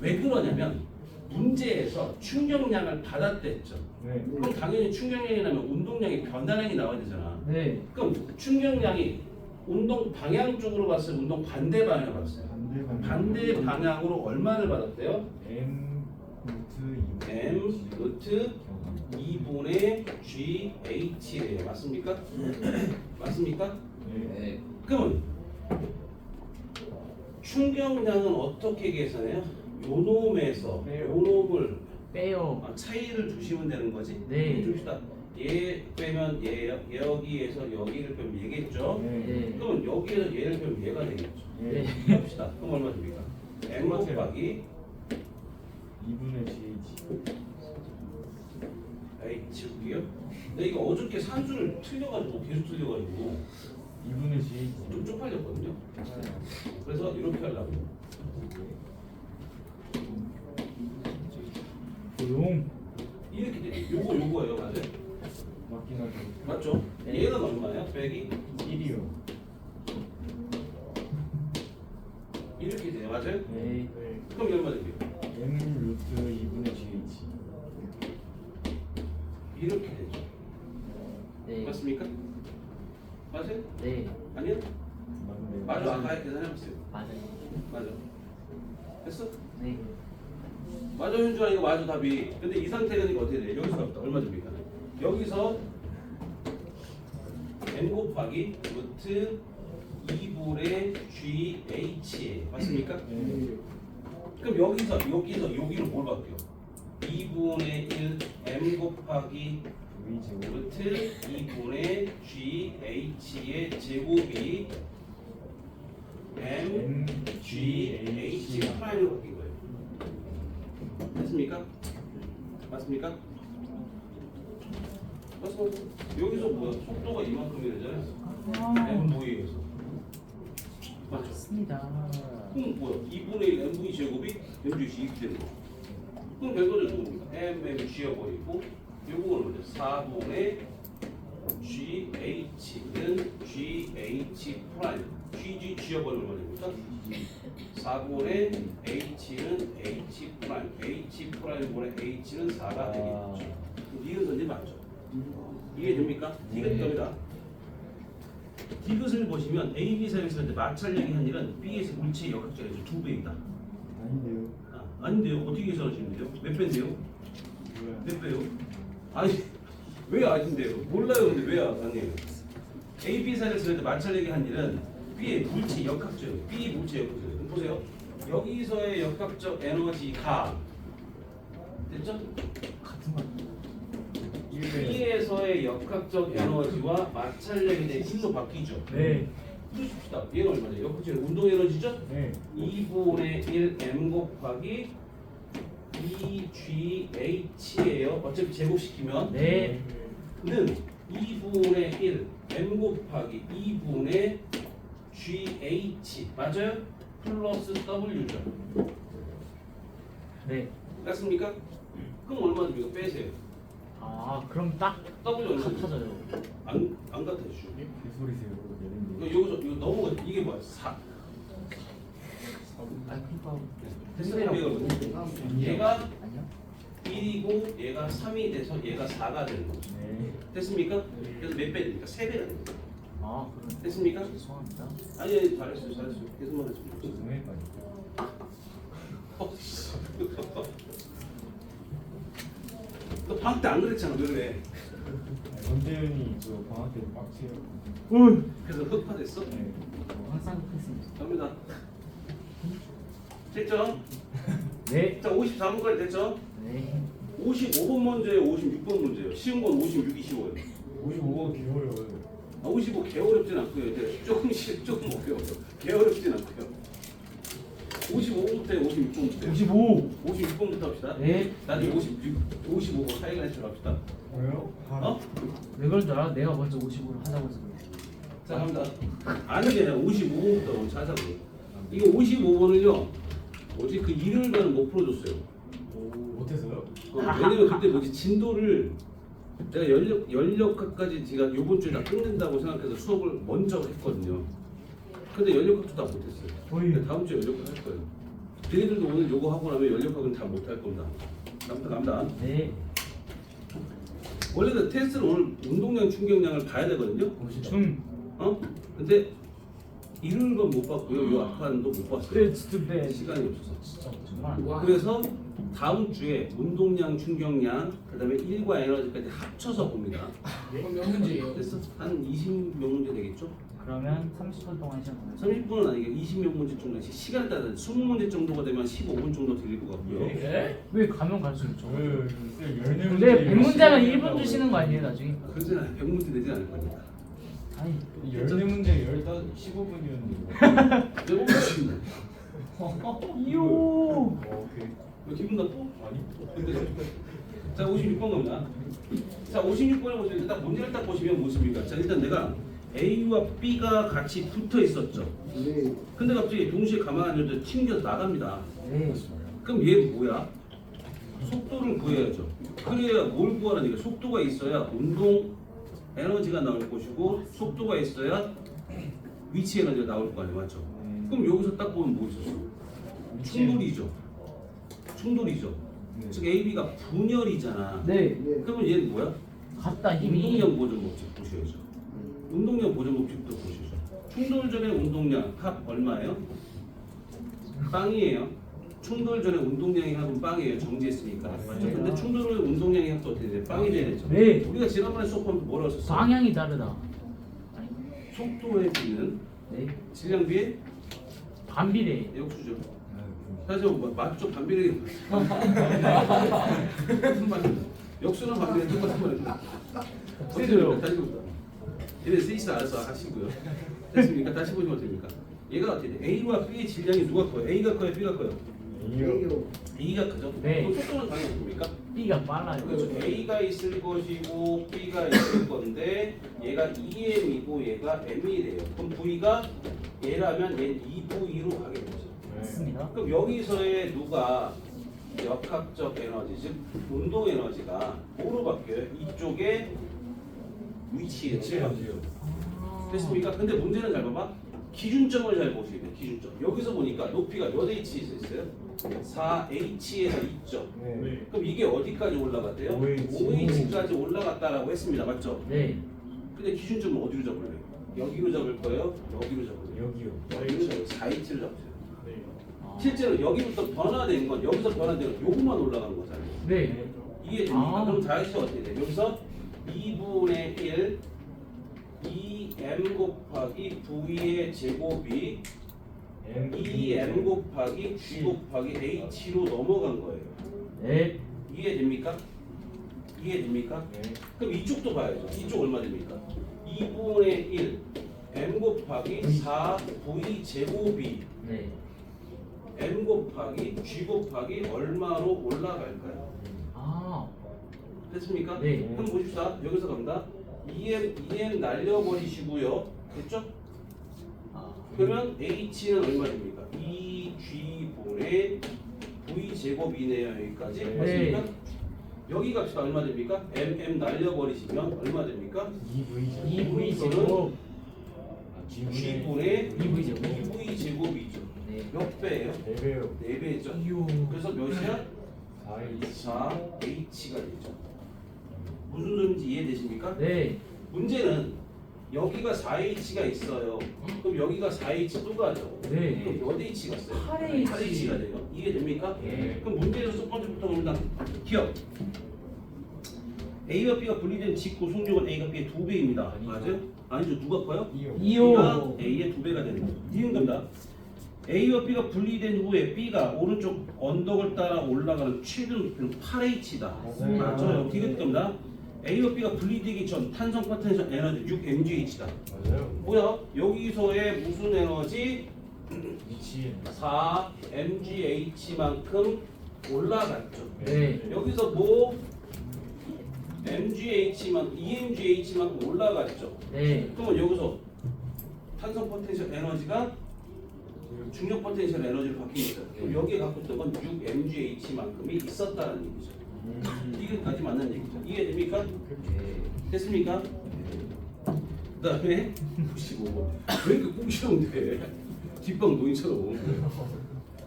왜 그러냐면 문제에서 충격량을 받았댔죠. 네. 그럼 당연히 충격량이 나면 운동량이 변화량이 나와야 되잖아. 네. 그럼 충격량이 운동 방향 쪽으로 봤어요? 운동 반대 방향을 봤어요? 반대 방향으로 얼마를 받았대요? M 루트 2. m 루트 2분의 GH예요. 맞습니까? 맞습니까? 네. 그러면 충격량은 어떻게 계산해요? 요 놈에서 빼요. 요 놈을 빼요. 차이를 두시면 되는 거지? 네. 줍시다. 얘 빼면 얘 여기에서 여기를 빼면 얘겠죠? 네. 그러면 여기에서 얘를 빼면 얘가 되겠죠? 네. 합시다. 그럼 얼마 됩니까? m 곱하기 2분의 GH. h고요. 근데 이거 어저께 산수를 틀려가지고 계속 틀려가지고 2분의 GH. 좀 쪽팔렸거든요. 그래서 이렇게 하려고. 조용. 이렇게 돼. 요거예요, 맞아요? 맞긴 하죠. 맞죠? 네. 얘는 얼마예요? 빼기 1이요. 이렇게 돼요, 맞아요? 네. 그럼 이게 얼마 됩니까? M 루트 2분의 GH. 이렇게 되죠. 네. 맞습니까? 맞아요? 네. 아니요? 맞네. 맞아. 아까 계산해봤어요. 맞아요. 맞아. 됐어? 네. 맞아, 현주아 이거 맞아 답이. 근데 이 상태가 되니까 어떻게 돼? 여기서 갑니다. 얼마 됩니까? 여기서 m 곱하기 루트 2분의 GH에 맞습니까? 네. 그럼 여기로 뭘 바뀌어? 2분의 1 m 곱하기 V 제곱. 루트 2분의 GH의 제곱이 MGH 프라임으로 바뀐 거예요. 됐습니까? 맞습니까? 맞어. 여기서 뭐야? 속도가 이만큼이래잖아요. mv에서. 맞죠? 맞습니다. 그럼 뭐야? 2분의 1 mv 제곱이 mgc 이렇게 되는 거. 그럼 결과적으로 뭡니까? mm 지워버리고 요거는 뭐죠? 4분의 GH는 GH 프라임 GG 지워버리는 말입니까? 4분의 H는 H 프라임 H 프라임분의 H는 4가 되겠죠. 이건 선지 맞죠? 이해됩니까? 디귿 겁니다. 디귿을 보시면 A, B 사이에서 마찰력이 한 일은 B에서 물체의 역학적이죠. 2배이다. 아닌데요. 아닌데요? 어떻게 계산하시는데요? 몇 배인데요? 뭐야? 몇 배요? 아니 왜 아닌데요? 몰라요. 근데 왜 아니에요? A, B 사이를 쓸 때 마찰력이 한 일은 B의 물체 역학적, B 물체 역학적. 그럼 보세요. 여기서의 역학적 에너지가 됐죠? 같은 거. 1배. B에서의 역학적 에너지와 마찰력이 된 힘로 바뀌죠. 네. 풀어줍시다. 얘는 얼마죠? 역학적 운동 에너지죠? 네. 2분의 1 m 곱하기 2GH예요. 어차피 제곱시키면 네. 는 2분의 1 m 곱하기 2분의 GH 맞아요? 플러스 W죠. 네. 맞습니까? 그럼 얼마 됩니까? 빼세요. 아 그럼 딱 W 얼마? 같아져요. 안 같아지죠. 개소리세요. 이거 여기서 이거 넘어가 이게 뭐야? 4. 아 그러니까 됐어요. 얘가 아니요. 1이고 얘가 3이 돼서 얘가 4가 되는 거죠. 네. 됐습니까? 그래서 몇 배 됩니까? 3배가 됩니다. 아 그럼 됐습니까? 죄송합니다. 아니 잘했어요. 계속만 했습니다. 죄송해요. 너 방학 때 안 그랬잖아. 왜? 권태현이 저 방학 때 빡치요. 그래서 흑화됐어? 네. 항상 했습니다. 갑니다. 됐죠? 네. 자 54번까지 됐죠? 네. 55번 문제예요. 56번 문제예요. 쉬운 건 56이 쉬워요. 55가 개어려워요. 55 개어렵진 않고요. 이제 조금 어려워요. 개어렵진 않고요. 55번부터 56번부터 55. 56번부터 합시다. 네. 나중에 55번 사이가 해서 합시다. 왜요? 어? 왜 그런 줄 알아? 내가 먼저 55를 하자고 해서 그래. 자 갑니다. 아니 그냥 55번부터 먼저 하자고요. 이게 55번을요. 어제 그 일요일간은 못 풀어줬어요. 못해서요? 왜냐면 그때 뭐지 진도를 내가 연력학까지 제가 요번 주에 다 끝낸다고 생각해서 수업을 먼저 했거든요. 근데 연력학도 다 못했어요. 어이. 다음 주에 연력학 할 거예요. 너희들도 오늘 요거 하고 나면 연력학은 다 못 할 겁니다. 갑니다. 네. 원래는 테스트는 오늘 운동량 충격량을 봐야 되거든요. 중. 근데 일요일건 못 봤고요. 요 앞판도 못 봤어요. It's too bad. 시간이 없어서. 정말. 그래서 다음 주에 운동량, 충격량, 그다음에 일과 에너지까지 합쳐서 봅니다. 이건 몇 문제예요? 됐어? 한 20몇 문제 되겠죠? 그러면 30분 동안 시간 보내서 30분은 아니고 20몇 문제 정도. 시간에 따라 20문제 정도가 되면 15분 정도 드릴 것 같고요. 네? 왜 가면 갈수록 적어? 그 열네 근데 100문제면 1분 주시는 거 아니에요 나중에? 그러진 100문제 되진 않을 겁니다. 아니 14문제 15분이었는데. 내가 보시면 이요. 오케이. 왜 기분 나빠? 아니. 자 56번 겁니다. 자 56번에 보시면 일단 문제를 딱 보시면 뭐습니까? 자 일단 내가 A와 B가 같이 붙어 있었죠. 근데 갑자기 동시에 가만 안 둬도 튕겨서 나갑니다. 네. 그럼 얘 뭐야? 속도를 구해야죠. 그래야 뭘 구하는 얘기야? 속도가 있어야 운동 에너지가 나올 것이고 속도가 있어야 위치 에너지가 나올 거 아니에요, 맞죠? 그럼 여기서 딱 보면 뭐 있었어? 충돌이죠. 네. 즉 A, B가 분열이잖아. 네. 그러면 얘는 뭐야? 같다 힘이. 운동량 보존 법칙 보셔야죠. 운동량 보존 법칙도 보시죠. 충돌 전의 운동량 합 얼마예요? 빵이에요. 충돌 전에 운동량의 합은 빵이에요. 정지했으니까. 맞죠? 근데 충돌 후에 운동량의 합도 어떻게 돼? 빵이 돼야 되죠. 네. 우리가 지난번에 수업하면서 뭐라고 했었어? 방향이 다르다. 속도에 비는 네. 질량 비의 반비례. 역수죠. 아, 사실 맞죠? 반비례. 역수는 반비례 똑같은 거예요. 세죠요. 다시 봅시다. 얘네 셋이서 알아서 하시고요. 됐습니까? 다시 보시면 됩니까? 얘가 어떻게 돼? A와 B의 질량이 누가 커요? A가 커요? B가 커요? A요. A가 크죠? 네. 그럼 속도는 당연히 어떻습니까? B가 빨라요. 그렇죠. A가 있을 것이고 B가 있을 건데 얘가 EM이고 얘가 M이래요. 그럼 V가 얘라면 얘는 2V로 가겠죠. 맞습니다. 그럼 여기서의 누가 역학적 에너지, 즉 운동 에너지가 뭐로 바뀌어요? 이쪽에 위치에 바뀌어요. 됐습니까? 근데 문제는 잘 봐봐. 기준점을 잘 보셔야 돼요. 기준점. 여기서 보니까 높이가 몇 H에서 있어요? 4H에서 있죠. 네. 그럼 이게 어디까지 올라갔대요? 5H. 5H까지 올라갔다라고 했습니다. 맞죠? 네. 근데 기준점은 어디로 잡을래요? 여기로 잡을 거예요? 여기로 잡을 거예요? 여기요. 여기로 잡을 4H를 잡으세요. 네. 아. 실제로 여기부터 변화된 건 여기서 변화된 건 요것만 올라간 거잖아요. 네. 이게 됩니까? 아. 그럼 다시 어떻게 돼? 여기서 2분의 1 2m 곱하기 V의 제곱이 2m 곱하기 G 곱하기 H로 넘어간 거예요. 네. 이해됩니까? 이해됩니까? 네. 그럼 이쪽도 봐야죠. 이쪽 얼마 됩니까? 2분의 1 m 곱하기 4 V 제곱이 네. m 곱하기 G 곱하기 얼마로 올라갈까요? 아. 됐습니까? 네. 그럼 보십시다. 여기서 갑니다. EM 날려버리시고요. 됐죠? 아. 그러면 H는 얼마 됩니까? 2G분의 V 제곱이네요. 여기까지. 네. 맞습니까? 여기 값이 얼마 됩니까? MM 날려버리시면 얼마 됩니까? 2V. 2V 제곱. G분의 2V 제곱. 2V 제곱이죠. 네. 몇 배예요? 4배요. 4배죠. 이요. 그래서 몇이야? 4H. 4H가 되죠. 무슨 소리인지 이해되십니까? 네. 문제는 여기가 4H가 있어요. 그럼 여기가 4H 또 가죠. 네. 그럼 몇 H 갔어요? 8H. 8H가 돼요. 이해됩니까? 네. 그럼 문제에서 첫 번째부터 봅니다. 기억. A와 B가 분리된 직구 속력은 A가 B의 2배입니다. 아니죠. 맞아요? 아니죠. 누가 커요? 2요. B가 A의 2배가 되는 거죠. 이은 겁니다. A와 B가 분리된 후에 B가 오른쪽 언덕을 따라 올라가는 최대 높이는 8H다. 맞아요. 맞죠? 디귿 겁니다. A와 B가 분리되기 전 탄성 포텐셜 에너지 6mgh다. 맞아요. 뭐야? 여기서의 무슨 에너지? 위치. 4mgh만큼 올라갔죠. 네. 여기서 뭐 mgh만 2mgh만큼 올라갔죠. 네. 그러면 여기서 탄성 포텐셜 에너지가 중력 포텐셜 에너지로 바뀌는 거죠. 그럼 여기에 갖고 있던 건 6mgh만큼이 있었다는 얘기죠. 이게까지 맞는 얘기죠. 이해됩니까? 됐습니까? 그다음에 보시고 왜 이렇게 꽁시렁대? 뒷방 노인처럼.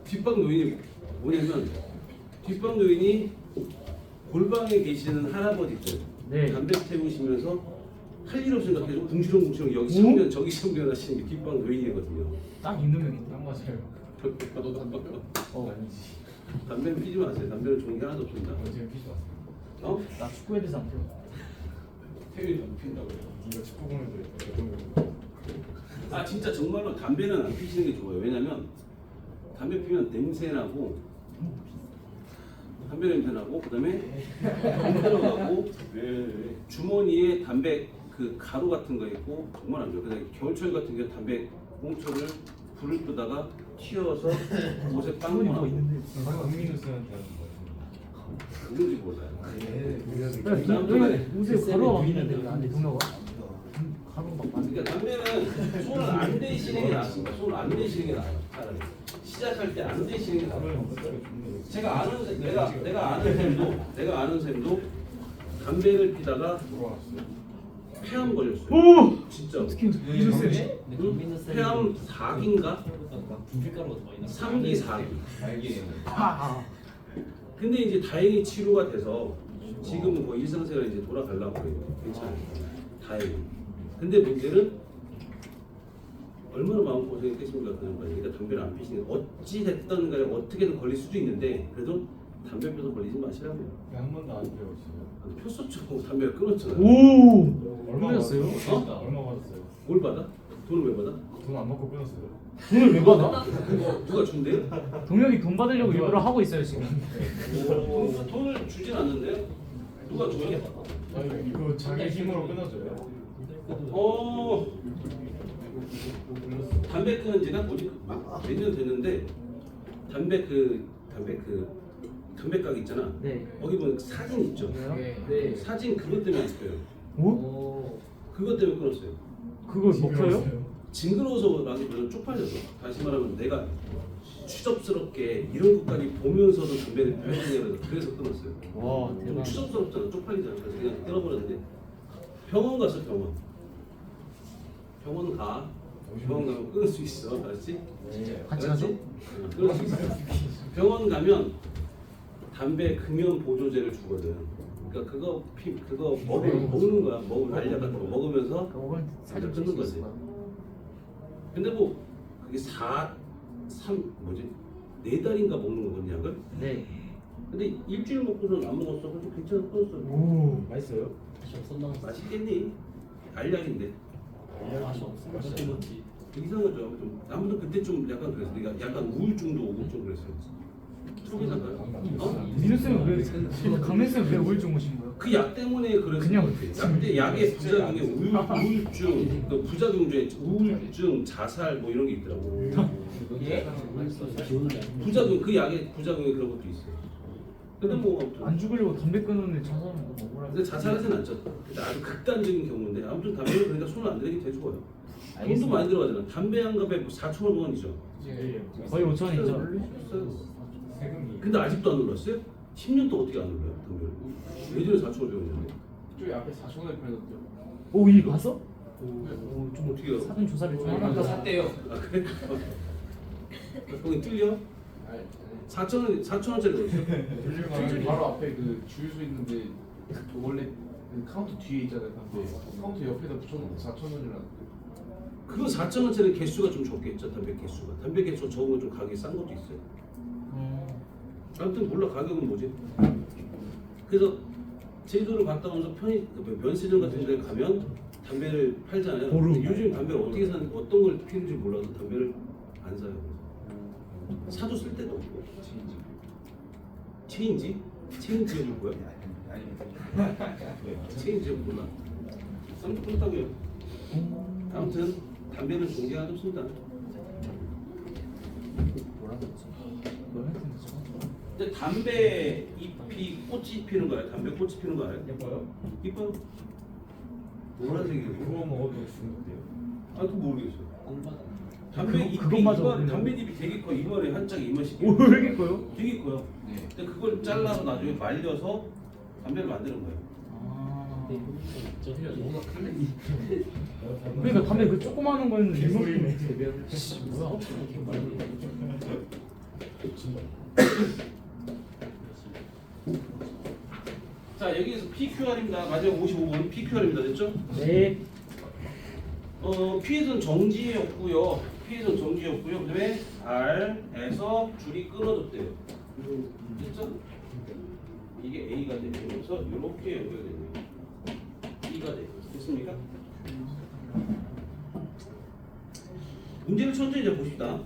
뒷방 노인이 뭐냐면 뒷방 노인이 골방에 계시는 할아버지들 네. 담배 태우시면서 할 일 없으니까 계속 궁시렁궁시렁 여기 청년 저기 청년 하시는 게 뒷방 노인이거든요. 딱 있는 명인데. 딱 맞아요. 너도 담배 피워? 아니지. 담배는 피지 마세요. 담배는 좋은 게 하나도 없습니다. 지금 피지 마세요. 어? 나 축구에 대해서 안 태워. 태윤이 담배 핀다고요? 네가 축구공에서 어떤 거? 아 진짜 정말로 담배는 안 피시는 게 좋아요. 왜냐면 담배 피면 냄새 나고 담배 냄새 나고 그다음에 안 들어가고 주머니에 담배 그 가루 같은 거 있고 정말 안 좋아요. 그다음에 겨울철 같은 경우 담배 꽁초를 불을 끄다가 튀어서 옷에 빵 주머니 나고 뭐 있는데. 강민우스한테 하는 거. 누군지 몰라요. 여기 요새 가루가 막 있는데 왜 안 돼? 동료가? 가루가 막 많은데. 그러니까 담배는 손을 안 대시는 게 낫습니다. 손을 안 대시는 게 나아요. 차라리 시작할 때 안 대시는 게 나아요. 제가 아는 내가 아는 쌤도 담배를 피다가 돌아왔어요. 폐암 걸렸어요. 오! 진짜. 어떻게 이랬어요? 폐암 4기인가? 분필가루가 더 많이 나. 3기 4기. 알게. 아. 근데 이제 다행히 치료가 돼서 지금은 거의 일상생활 이제 돌아가려고 해요. 괜찮아요. 다행히. 근데 문제는 얼마나 마음고생했겠습니까? 그러니까 담배를 안 피시는 어찌 됐든 간에 어떻게든 걸릴 수도 있는데 그래도 담배 펴서 걸리지 마시라고요. 한 번도 안 배웠어요. 폈었죠. 담배를 끊었잖아요. 오! 얼마 끊었어요? 받았어요? 얼마 받았어요? 뭘 받아? 돈을 왜 받아? 돈 안 받고 끊었어요. 돈을 왜 받아? 누가 준대요? 동혁이 돈 받으려고 일부러 하고 있어요 지금. 돈을 주진 않는데요? 누가 줘요? 아니 이거 자기 힘으로 끊어줘요. 담배 끊은 지가 몇 년 됐는데 담배 그 담배 가게 있잖아. 네. 거기 보면 사진 있죠. 왜요? 네. 사진 그것 때문에 안 끊어요. 오? 오. 그것 때문에 끊었어요. 그걸 먹혀요? 징그러워서라기보다는 쪽팔려서. 다시 말하면 내가 추접스럽게 이런 것까지 보면서도 담배를 피우냐고 그래서 끊었어요. 와 좀 대박. 추접스럽잖아. 쪽팔리잖아. 그래서 그냥 끊어버렸는데 병원 갔어 병원. 병원 가. 병원 가면 끊을 수 있어. 알았지? 같이 알았지? 가죠? 응, 끊을 수 있어. 병원 가면 담배 금연 보조제를 주거든. 그러니까 그거 먹는 거야. 먹으면 알약 같은 거 먹으면서 그거 먹으면 살이 끊는 찔수 거지. 있을 거야. 근데 뭐 그게 4 달인가 먹는 거거든 약을. 네. 근데 일주일 먹고서는 안 먹었어. 그래서 괜찮아 끊었어. 오. 맛있어요? 다시 없었나? 맛있겠니? 알약인데. 맛이 없으면 맛이 진짜 먹지. 이상하죠. 좀 아무도 그때 좀 약간 그랬어. 그러니까 약간 우울증도 오고 좀 그랬어. 속이잖아요. 어? 민우 쌤은 왜 강민 쌤은 왜 우울증 오신 거예요? 그 약 때문에 그래서 그냥 근데 약의 부작용에 우울증, 그 부작용 중에 우울증, 자살 뭐 이런 게 있더라고. 예? 부작용 그 약의 부작용에 그런 것도 있어요. 근데 뭐 아무튼 안 죽으려고 담배 끊었는데 자살하면 너 먹으라고. 근데 자살하진 않죠. 근데 아주 극단적인 경우인데 아무튼 담배를 그러니까 손을 안 대는 게 제일 좋아요. 돈도 알겠습니다. 많이 들어가잖아. 담배 한 갑에 4,000원이죠. 예. 거의 5천원이죠. 세금이. 근데 아직도 안 올랐어요? 10년 동안 어떻게 안 올라요? 담배를? 예전에 4,500원이었는데. 저기 앞에 4,000원에 팔던데요. 오 이거 봤어? 좀 어떻게 해요? 사전 조사를 좀 하나 더 해놨다. 샀대요. 아 그래? 거기 뚫려? 4,000원짜리 넣었어. 바로 앞에 그 주유소 있는데 그 원래 그 카운터 뒤에 있잖아요. 근데 카운터 옆에다 붙여놓고 4,000원이라는. 그거 4,000원짜리 개수가 좀 적겠죠. 담배 개수가. 담배 개수가 적은 건 좀 가격이 싼 것도 있어요. 아무튼 몰라 가격은 뭐지? 그래서 제주도를 갔다 오면서 면세점 같은 데 가면 담배를 팔잖아요. 근데 요즘 담배를 어떻게 사는 어떤 걸 피우는지 몰라서 담배를 안 사요. 사도 쓸 데도 없고. 체인지? 체인지가 뭐야? 체인지가 몰라. 아무튼 그렇다고요. 아무튼 담배는 존경하고 싶습니다. 뭐라고 했지? 뭘 했는데 저거? 근데 담배 잎이 꽃이 피는 거야. 담배 꽃이 피는 거 알아요? 예뻐요? 이뻐요. 노란색이고. 그거 먹어도 중독돼요? 아, 그거 모르겠어요. 꿀맛. 담배 잎이 그것마저 이만 모르네요. 담배 잎이 되게 커. 이만해 한 짝에 이만씩. 오 왜 이렇게 커요? 되게 커요. 네. 근데 그걸 잘라서 나중에 말려서 담배를 만드는 거예요. 아. 저 너무 큰데. 그러니까 담배 그 조그마한 거는 개소리네. 뭐야? 자, 여기에서 PQR입니다. 마지막 55번 PQR입니다. 됐죠? 네. P에서는 정지였고요. P에서는 정지였고요. 그다음에 R에서 줄이 끊어졌대요. 됐죠? 이게 A가 되면서 이렇게 연결되네요. B가 돼요. 됐습니까? 문제를 천천히 잘 보십시다.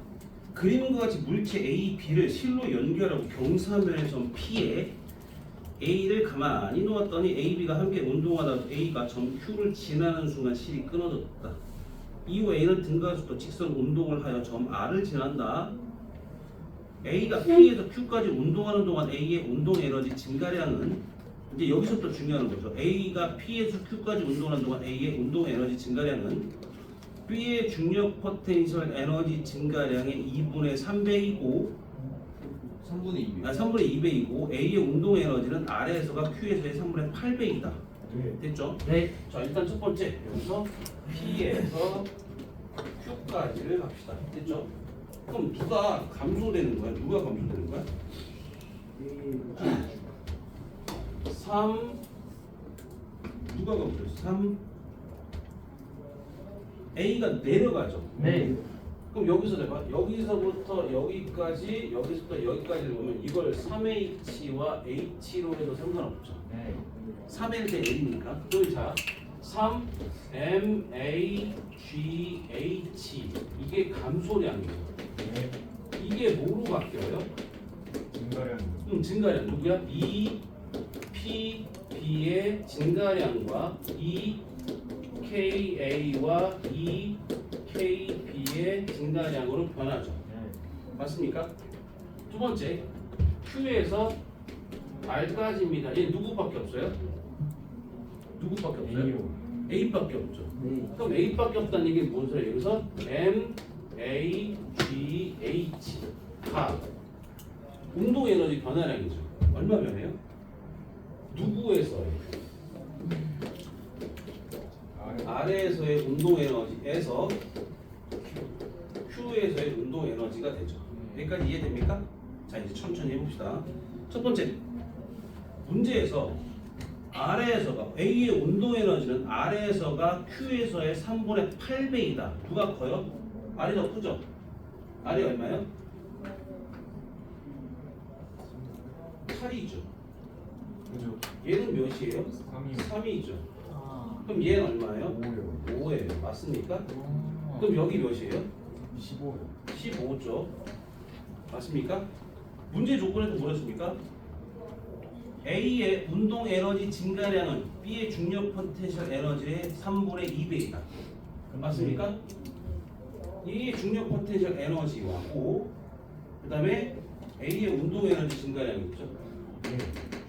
그림과 같이 물체 A, B를 실로 연결하고 경사면에선 P에 A를 가만히 놓았더니 A, B가 함께 운동하다 A가 점 Q를 지나는 순간 실이 끊어졌다. 이후 A는 등가속도 직선 운동을 하여 점 R을 지난다. A가 P에서 Q까지 운동하는 동안 A의 운동 에너지 증가량은 이제 여기서부터 중요한 거죠. A가 P에서 Q까지 운동하는 동안 A의 운동 에너지 증가량은 B의 중력 포텐셜 에너지 증가량의 2분의 3배이고 3분의 2. 3분의 2배이고 A의 운동 에너지는 R에서가 Q에서의 3분의 8배이다. 됐죠? 네. 자, 일단 첫 번째 여기서 P에서 Q까지를 합시다. 됐죠? 그럼 누가 감소되는 거야? 누가 감소되는 거야? 3 누가 감소했어? 3 A가 내려가죠. 네. 그럼 여기서 내가 여기서부터 여기까지 여기서부터 여기까지를 보면 이걸 3H와 H로 해도 상관없죠. 네. 3L 대 L이니까. 그럼 자 3MAGH 이게 감소량이에요. 이게 뭐로 바뀌어요? 증가량. 증가량 누구야? EPB의 증가량과 EKA와 EKB의 증가량으로 변하죠. 네. 맞습니까? 두 번째 Q에서 R까지입니다. 얘 누구밖에 없어요? 누구밖에 없어요? A요. A밖에 없죠. 그럼 A밖에 없다는 얘기 뭔 소리예요? 여기서 M, A, G, H가 운동 에너지 변화량이죠. 얼마 변해요? 누구에서요? 아래에서의 운동 에너지에서 Q에서의 운동 에너지가 되죠. 여기까지 이해됩니까? 자, 이제 천천히 해봅시다. 첫 번째 문제에서 아래에서가 A의 운동 에너지는 아래에서가 Q에서의 3분의 8배이다. 누가 커요? R이 더 크죠? R이 얼마예요? 8이죠. 그죠. 얘는 몇이에요? 3이요. 3이죠. 아. 그럼 얘는 얼마예요? 5요. 5예요. 맞습니까? 어. 그럼 여기 몇이에요? 15요. 15죠. 맞습니까? 문제 조건에도 뭐랬습니까? A의 운동 에너지 증가량은 B의 중력 포텐셜 에너지의 3분의 2배이다. 맞습니까? 이 중력 포텐셜 에너지하고 그 다음에 A의 운동 에너지 증가량이 있죠. 네.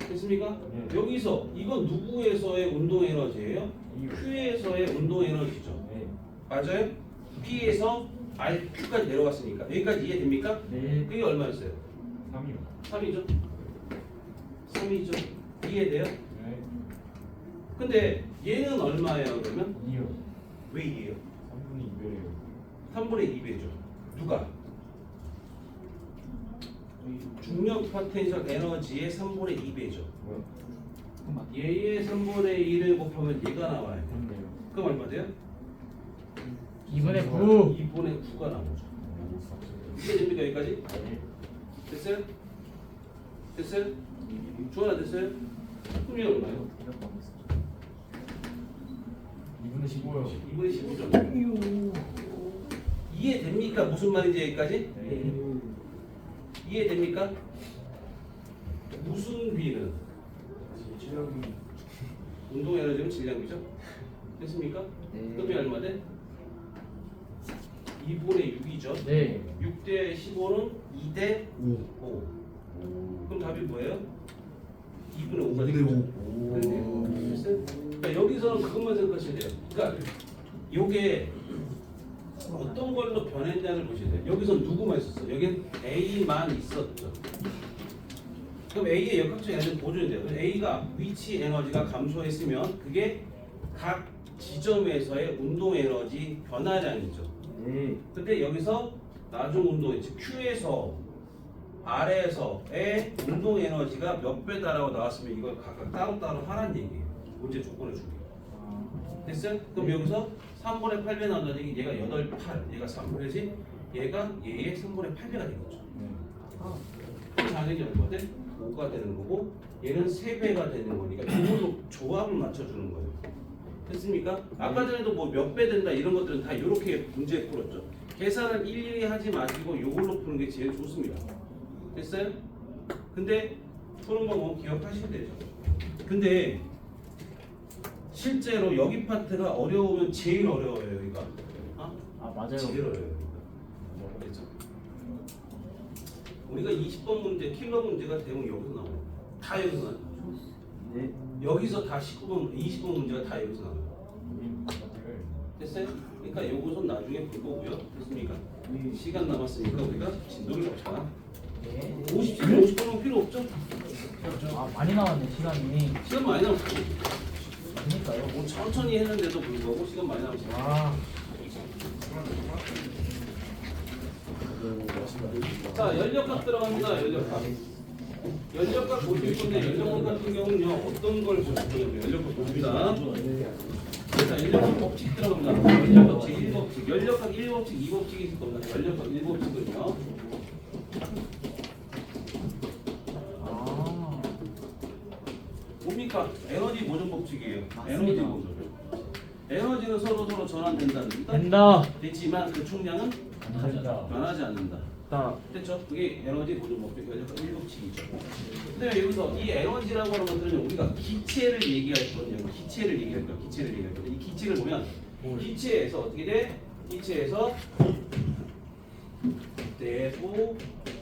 됐습니까? 네. 여기서 이건 누구에서의 운동 에너지예요? E요. Q에서의 운동 에너지죠. 네. 맞아요? P에서 RQ까지 내려갔으니까 여기까지 이해됩니까? 네. 그게 얼마였어요? 3이요. 3이죠? 3이죠? 이해돼요? 네. 근데 얘는 얼마예요 그러면? 2요. 왜 2예요? 3분의 2배예요. 3분의 2배죠. 누가? 중력 포텐셜 에너지의 3분의 2배죠. 뭐야? 얘의 3분의 1을 곱하면 얘가 나와요. 그런데요. 그럼 얼마 돼요? 2분의 9. 2분의 9가 나오죠. 이해됩니까 여기까지? 네. 됐어요? 됐어요? 주원아 됐어요? 그럼 얘 얼마예요? 2분의 15요. 2분의 15죠. 이해됩니까? 무슨 말인지 여기까지? 네. 이해됩니까? 무슨 비는? 질량이 운동 에너지는 질량비죠? 됐습니까? 네. 그럼 얼마 돼? 2분의 6이죠. 네. 6대 15는 2대 5. 그럼 답이 뭐예요? 2분의 5가 되겠죠. 됐어요? 그러니까 여기서는 그것만 생각하셔야 돼요. 그러니까 요게 어떤 걸로 변했냐를 보셔야 돼요. 여기서 누구만 있었어? 여긴 A만 있었죠. 그럼 A의 역학적 에너지는 보존이 돼요. 그럼 A가 위치 에너지가 감소했으면 그게 각 지점에서의 운동 에너지 변화량이죠. 네. 근데 여기서 나중 운동, 즉 Q에서 R에서의 운동 에너지가 몇 배다라고 나왔으면 이걸 각각 따로따로 하라는 얘기예요. 문제 조건을 주기. 됐어요? 그럼 여기서 3분의 8배 나온다는 얘기 얘가 8, 8, 얘가 3. 그래서 얘가 얘의 3분의 8배가 되겠죠. 그럼 당연히 얼마 돼? 5가 되는 거고 얘는 3배가 되는 거니까 이걸로 조합을 맞춰주는 거예요. 됐습니까? 아까 전에도 뭐 몇 배 된다 이런 것들은 다 이렇게 문제 풀었죠. 계산을 일일이 하지 마시고 이걸로 푸는 게 제일 좋습니다. 됐어요? 근데 푸는 방법 기억하셔야 되죠. 근데 실제로 여기 파트가 어려우면 제일 어려워요 여기가. 어? 아 맞아요. 제일 어려워요. 그렇죠? 우리가 20번 문제, 킬러 문제가 대부분 여기서 나와요. 다 여기서 나와요. 네. 여기서 다 19번, 20번 문제가 다 여기서 나와요. 됐어요? 그러니까 요것은 나중에 볼 거고요. 됐습니까? 시간 남았으니까 우리가 진도를 봅시다. 네. 50분 필요 없죠? 아 많이 나왔네 시간이. 시간 많이 남았어요. 그러니까요. 뭐 천천히 했는데도 불구하고 시간 많이 남았어요. 와. 자, 연력각 들어갑니다. 연력각. 연력각 보실 건데 연력각 같은 경우는요 어떤 걸 보시냐면 연력각 봅니다. 자, 연력각 법칙 들어갑니다. 연력각 법칙 1법칙, 연력각 1법칙, 2법칙이 있을 겁니다. 연력각 1법칙은요. 아. 뭡니까? 에너지 보존 법칙이에요. 맞습니다. 에너지 보존. 에너지는 서로 전환된다. 된다. 됐지만 그 총량은 안 된다. 변하지 않는다. 다. 됐죠? 그게 에너지 보존 법칙, 연력각 1법칙이죠. 근데 여기서 이 에너지라고 하는 것들은 우리가 기체를 얘기할 거거든요. 기체를 얘기할 거예요. 기체를 얘기할 거예요. 이 기체를 보면 기체에서 어떻게 돼? 기체에서 내부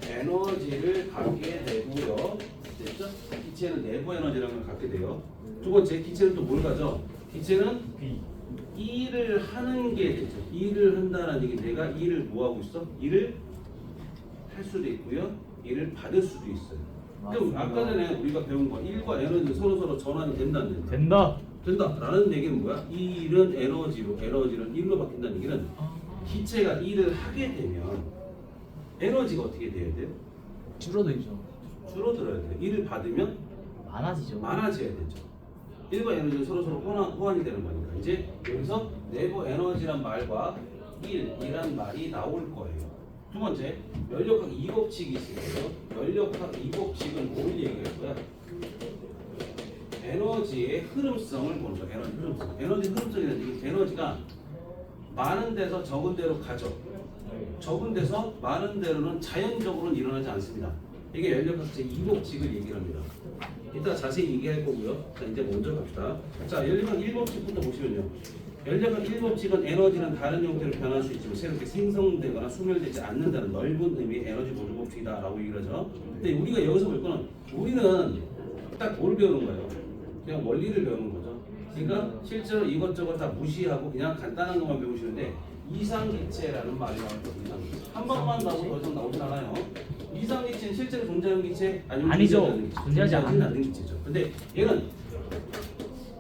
에너지를 갖게 되고요. 됐죠? 기체는 내부 에너지라는 걸 갖게 돼요. 두 번째, 기체는 또 뭘 가져? 기체는 B. 일을 하는 게 되죠. 일을 한다는 얘기, 내가 일을 뭐 하고 있어? 일을 할 수도 있고요. 일을 받을 수도 있어요. 그럼 맞습니다. 아까 전에 우리가 배운 거, 일과 에너지 서로 전환이 된다 안 된다? 된다. 된다라는 얘기는 뭐야? 이 일은 에너지는 일로 바뀐다는 얘기는 기체가 일을 하게 되면 에너지가 어떻게 돼야 돼요? 줄어들죠. 줄어들어야 돼요. 일을 받으면 많아지죠. 많아져야 되죠. 일과 에너지는 서로 호환이 되는 거니까 이제 여기서 내부 에너지란 말과 일이란 말이 나올 거예요. 두 번째, 연력학 2법칙이 있어요. 연력학 2법칙은 뭘 얘기할 거야? 에너지의 흐름성을 보는 거야. 에너지 흐름성. 에너지 흐름성이라는 얘기는 에너지가 많은 데서 적은 데로 가죠. 적은 데서 많은 데로는 자연적으로는 일어나지 않습니다. 이게 연력학 제2법칙을 얘기를 합니다. 이따 자세히 얘기할 거고요. 자, 이제 먼저 갑시다. 자, 연력학 1법칙부터 보시면요. 연력학 1법칙은 에너지는 다른 형태로 변할 수 있지만 새롭게 생성되거나 소멸되지 않는다는 넓은 의미의 에너지 보조 법칙이다라고 얘기를 하죠. 근데 우리가 여기서 볼 거는 우리는 딱 뭘 배우는 거예요? 그냥 원리를 배우는 거죠. 그러니까 실제로 이것저것 다 무시하고 그냥 간단한 것만 배우시는데 이상기체라는 말이 나왔거든요. 한 번만 나오고 더 이상 나오진 않아요. 이상기체는 실제로 존재하는 기체 아니면 아니죠. 존재하는 기체? 존재하지 않는 기체죠. 근데 얘는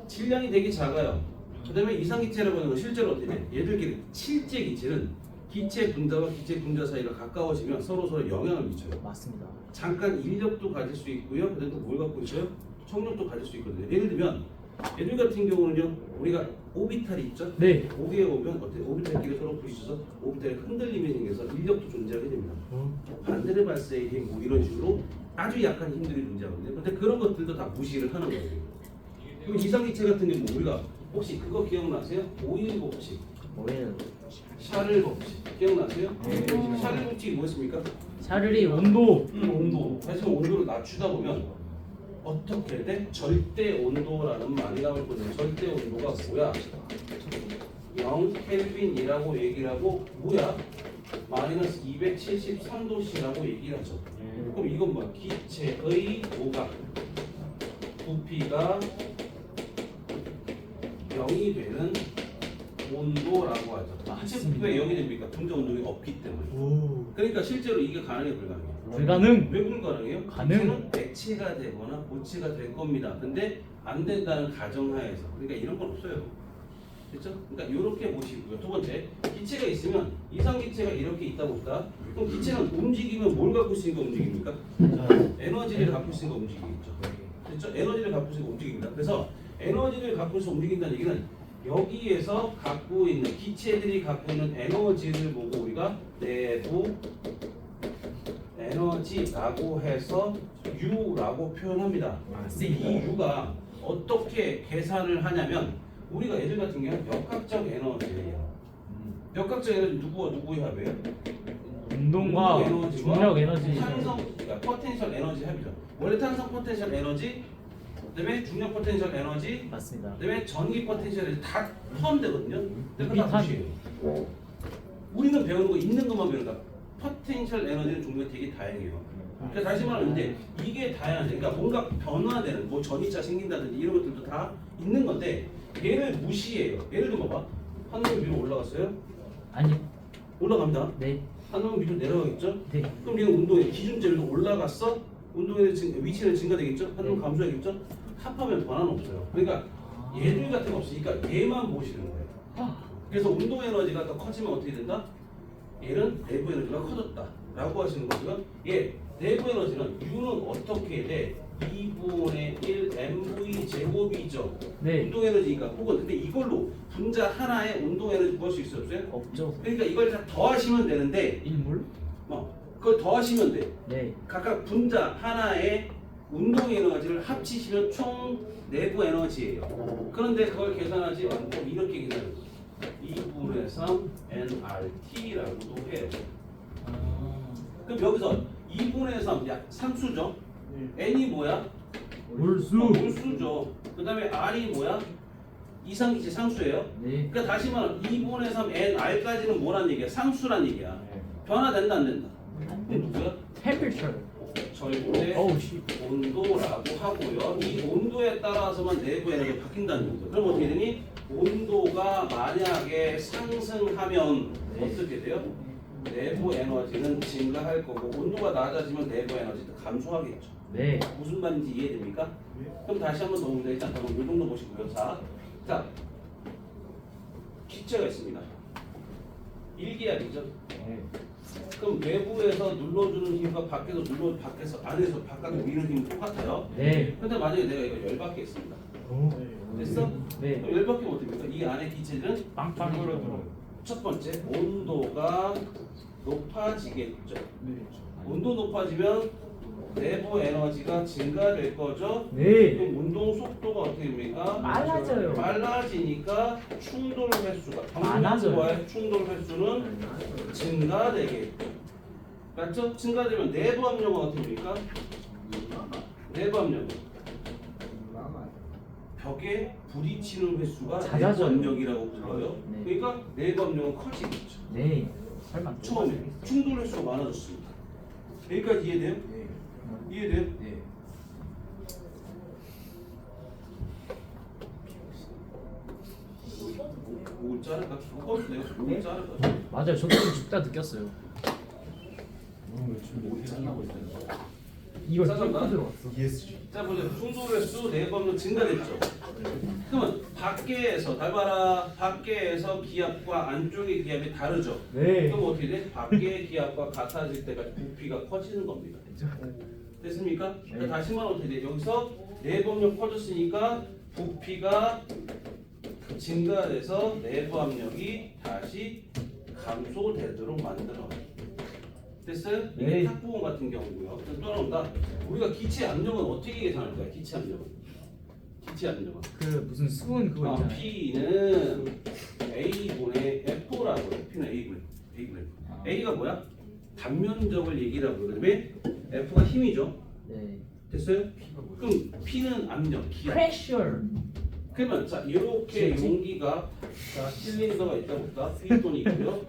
질량이 되게 작아요. 그다음에 이상기체라고 하는 건 실제로 어떻게 돼? 얘들끼리 실제 기체는 기체 분자와 기체 분자 사이가 가까워지면 서로 영향을 미쳐요. 맞습니다. 잠깐 인력도 가질 수 있고요. 그다음에 또 뭘 갖고 있어요? 청력도 가질 수 있거든요. 예를 들면 얘들 같은 경우는요. 우리가 오비탈이 있죠? 네. 거기에 오면 어때? 오비탈끼리 서로 부딪혀서 오비탈이 흔들림이 생겨서 인력도 존재하게 됩니다. 반대의 발생의 힘, 뭐 이런 식으로 아주 약한 힘들이 존재하거든요. 근데 그런 것들도 다 무시를 하는 거예요. 그럼 이상기체 같은 경우 우리가 혹시 그거 기억나세요? 오일 법칙, 뭐예요? 샤를 법칙 기억나세요? 샤를 법칙이 뭐였습니까? 샤를이 온도. 온도. 하지만 온도를 낮추다 보면 어떻게 돼? 절대 온도라는 말이 나올 거예요. 절대 온도가 뭐야? 0 켈빈이라고 얘기를 하고 뭐야? 마이너스 273도씨라고 얘기를 하죠. 그럼 이건 뭐야? 기체의 뭐가? 부피가 0이 되는 온도라고 하죠. 기체 부피가 0이 됩니까? 분자 운동이 없기 때문에. 그러니까 실제로 이게 가능해 불가능해요? 불가능. 왜 불가능해요? 가능. 기체는 액체가 되거나 고체가 될 겁니다. 근데 안 된다는 가정하에서. 그러니까 이런 건 없어요. 그렇죠? 그러니까 이렇게 보시고요. 두 번째, 기체가 있으면 이상기체가 이렇게 있다고 볼까? 그럼 기체는 움직이면 뭘 갖고 있으니까 움직입니까? 에너지를 갖고 있으니까 움직이겠죠. 그렇죠? 에너지를 갖고 있으니까 움직입니다. 그래서 에너지를 갖고 있어 움직인다는 얘기는 여기에서 갖고 있는 기체들이 갖고 있는 에너지를 보고 우리가 내부 에너지라고 해서 U라고 표현합니다. 근데 이 U가 어떻게 계산을 하냐면 우리가 애들 같은 경우는 역학적 에너지예요. 역학적 에너지 누구와 누구의 합이에요? 운동과 에너지와 중력 에너지. 탄성, 그러니까 포텐셜 에너지 합이죠. 원래 탄성 포텐셜 에너지, 그다음에 중력 포텐셜 에너지, 맞습니다. 그다음에 전기 포텐셜 에너지 다 포함되거든요. 근데 그거 다 비탄. 무시해요. 우리는 배우는 거 있는 것만 배우는 거야. 포텐셜 에너지는 종류가 되게 다양해요. 그러니까 다시 말하면 이게 다양하죠. 그러니까 뭔가 변화되는 뭐 전이차 생긴다든지 이런 것들도 다 있는 건데 얘를 무시해요. 예를 들어 봐봐. 한 놈이 위로 올라갔어요? 아니요. 올라갑니다. 네. 한 놈은 밑으로 내려가겠죠? 네. 그럼 얘는 운동의 기준점에서 올라갔어? 운동의 위치는 증가되겠죠? 한 놈은 네. 감소하겠죠? 합하면 변화는 없어요. 그러니까 얘들 같은 거 없으니까 얘만 보시는 거예요. 그래서 운동 에너지가 더 커지면 어떻게 된다? 얘는 내부 에너지가 커졌다라고 하시는 거고요. 얘 내부 에너지는 U는 어떻게 돼? 2분의 1 mv 제곱이죠. 네. 운동 에너지니까 혹은 근데 이걸로 분자 하나의 운동 에너지 구할 수 있어요, 없어요? 없죠. 그러니까 이걸 다 더하시면 되는데 일물? 그걸 더하시면 돼. 네. 각각 분자 하나의 운동 에너지를 합치시면 총 내부 에너지예요. 그런데 그걸 계산하지 않고 이렇게 계산해요. 2분의 3 nRT라고도 해요. 그럼 여기서 2분의 3, 상수죠? n이 뭐야? 몰수죠. 그 다음에 r이 뭐야? 이상기체 상수예요. 네. 그러니까 다시 말하면 2분의 3 nr까지는 뭐란 얘기야? 상수란 얘기야. 변화된다 안 된다? 그럼 누구야? temperature. 절대 어우 씨. 온도라고 하고요. 이 온도에 따라서만 내부 에너지가 바뀐다는 거죠. 그럼 어떻게 되니? 온도가 만약에 상승하면 어떻게 돼요? 내부 에너지는 증가할 거고 온도가 낮아지면 내부 에너지도 감소하겠죠. 네. 무슨 말인지 이해됩니까? 그럼 다시 한번 더 봅니다. 일단 그럼 이 정도 보시고요. 자, 기체가 있습니다. 일기압이죠. 네. 그럼 외부에서 눌러주는 힘과 밖에서 안에서 바깥으로 미는 힘은 똑같아요. 네. 근데 만약에 내가 이거 열받게 했습니다. 됐어? 네. 그럼 열받게 어떻게 됩니까? 이 안에 기체는 빵빵으로. 첫 번째 온도가 높아지겠죠. 온도 높아지면 내부 에너지가 증가될 거죠. 네. 그럼 운동 속도가 어떻게 됩니까? 빨라져요. 빨라지니까 충돌 횟수가 많아져요. 방향과의 충돌 횟수는 증가되겠죠. 맞죠? 증가되면 내부 압력은 어떻게 됩니까? 내부 압력은 벽에 부딪히는 횟수가 내부 잦아져요. 압력이라고 불러요. 네. 그러니까 내부 압력은 커지겠죠. 네. 설마. 처음에 충돌 횟수가 많아졌습니다. 여기까지 이해돼요? 이해돼요? 네. 목을 자를까? 내가 목을 자를까? 맞아요. 저도 좀 죽다 느꼈어요. 목이 짠나고 있어요. 이걸 짜증나? 뚫고 들어왔어. ESG. 자 보세요. 충돌 횟수 내부 압력 증가됐죠. 그러면 밖에서 잘 봐라. 밖에서 기압과 안쪽의 기압이 다르죠. 네. 그럼 어떻게 돼? 밖의 기압과 같아질 때까지 부피가 커지는 겁니다. 됐습니까? 그러니까 다시 말하면 어떻게 돼? 여기서 내부 압력 커졌으니까 부피가 증가돼서 내부 압력이 다시 감소되도록 만들어. 됐어요? 이게 네. 탁구공 같은 경우고요. 또 나온다. 우리가 기체 압력은 어떻게 계산할 거야? 기체 압력은. 기체 압력은. 그 무슨 수은 그거 있잖아요. P는 A분의 F라고 해요. P는 A분. A가 뭐야? 단면적을 얘기라고 그러고 그다음에 F가 힘이죠. 네. 됐어요? 그럼 P는 압력, 기압. pressure. 그러면 자 이렇게 그치? 용기가 자 실린더가 있다 볼까? 피스톤이 있고요.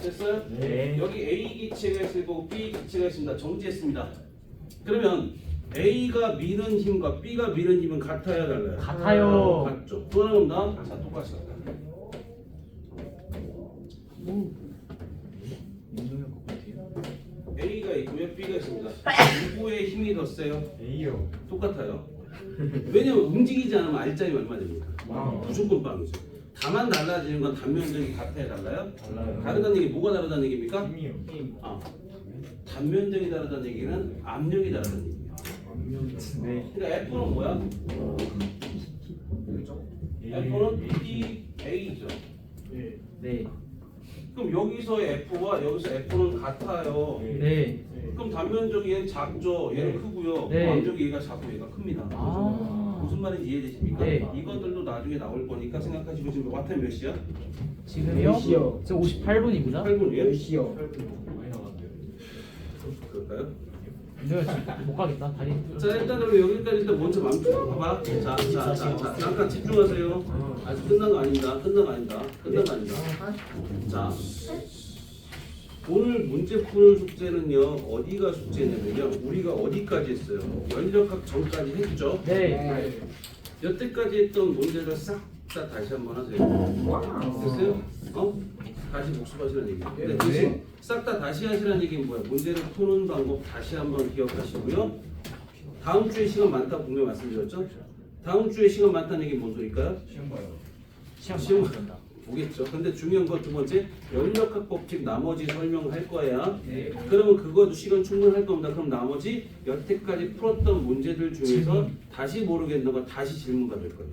됐어요? 네. 여기 A 기체가 있을 거고 B 기체가 있습니다. 정지했습니다. 그러면 A가 미는 힘과 B가 미는 힘은 같아야 달라요? 같아요. 같죠. 또 하나 봅니다. 자 똑같이 같아. 운동을 갖고 어때요? A가 있고요, B가 있습니다. 누구의 힘이 더 세요? A요. 똑같아요. 왜냐면 움직이지 않으면 R자리 얼마 됩니까? 와우. 무조건 빵이죠. 다만 달라지는 건 단면적이 같아야 달라요? 달라요. 다르다는 얘기 뭐가 다르다는 얘기입니까? 힘이요. 아, 단면적이 다르다는 얘기는 압력이 다르다는 얘기예요. 네. 그러니까 F는 뭐야? F는 PA죠. 네. 그럼 여기서의 F와 여기서 F는 같아요. 네. 그럼 단면적이 얘는 작죠. 얘는 크고요. 네. 압력이 얘가 작고 얘가 큽니다. 아. 무슨 말인지 이해되십니까? 네. 이것들도 나중에 나올 거니까 생각하시고 지금 와트 몇 시야? 지금요? 저 58분입니다. 8분이에요? 많이 나왔는데. 그럴까요? 내가 지금 못 가겠다. 다리. 자 일단 그럼 여기까지 일단 먼저 멈추고 봐봐. 자 잠깐 집중하세요. 아직 끝난 거 아닙니다. 끝난 거 아닙니다. 끝난 거 아닙니다. 자 오늘 문제 푸는 숙제는요 어디가 숙제냐면요 우리가 어디까지 했어요? 연력학 전까지 했죠. 네. 여태까지 했던 문제를 싹 다 다시 한번 하세요. 됐어요? 다시 복습하시라는 얘기예요. 근데 대신 싹 다 다시 하시라는 얘기는 뭐야? 문제를 푸는 방법 다시 한번 기억하시고요. 다음 주에 시간 많다고 분명히 말씀드렸죠? 다음 주에 시간 많다는 얘기는 뭔 소리일까요? 시험 봐요. 시험 본다. 보겠죠. 근데 중요한 건 두 번째 연력학 법칙 나머지 설명할 거야. 네. 그러면 그것도 시간 충분할 겁니다. 그럼 나머지 여태까지 풀었던 문제들 중에서 다시 모르겠는 거 다시 질문 받을 거예요.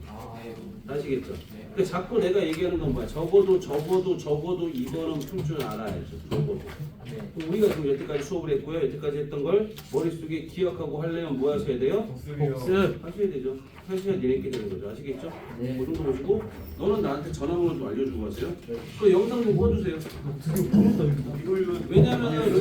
아시겠죠? 그 자꾸 내가 얘기하는 건 뭐야? 적어도 이거는 풀 줄 알아야죠. 적어도. 네. 그럼 우리가 지금 여태까지 수업을 했고요. 여태까지 했던 걸 머릿속에 기억하고 하려면 뭐 하셔야 돼요? 복습이요. 복습. 하셔야 되죠. 하셔야 니네끼리 되는 거죠. 아시겠죠? 네. 그 정도 보시고 너는 나한테 전화번호 좀 알려주고 가세요. 그 영상 좀 꺼주세요. 왜냐면은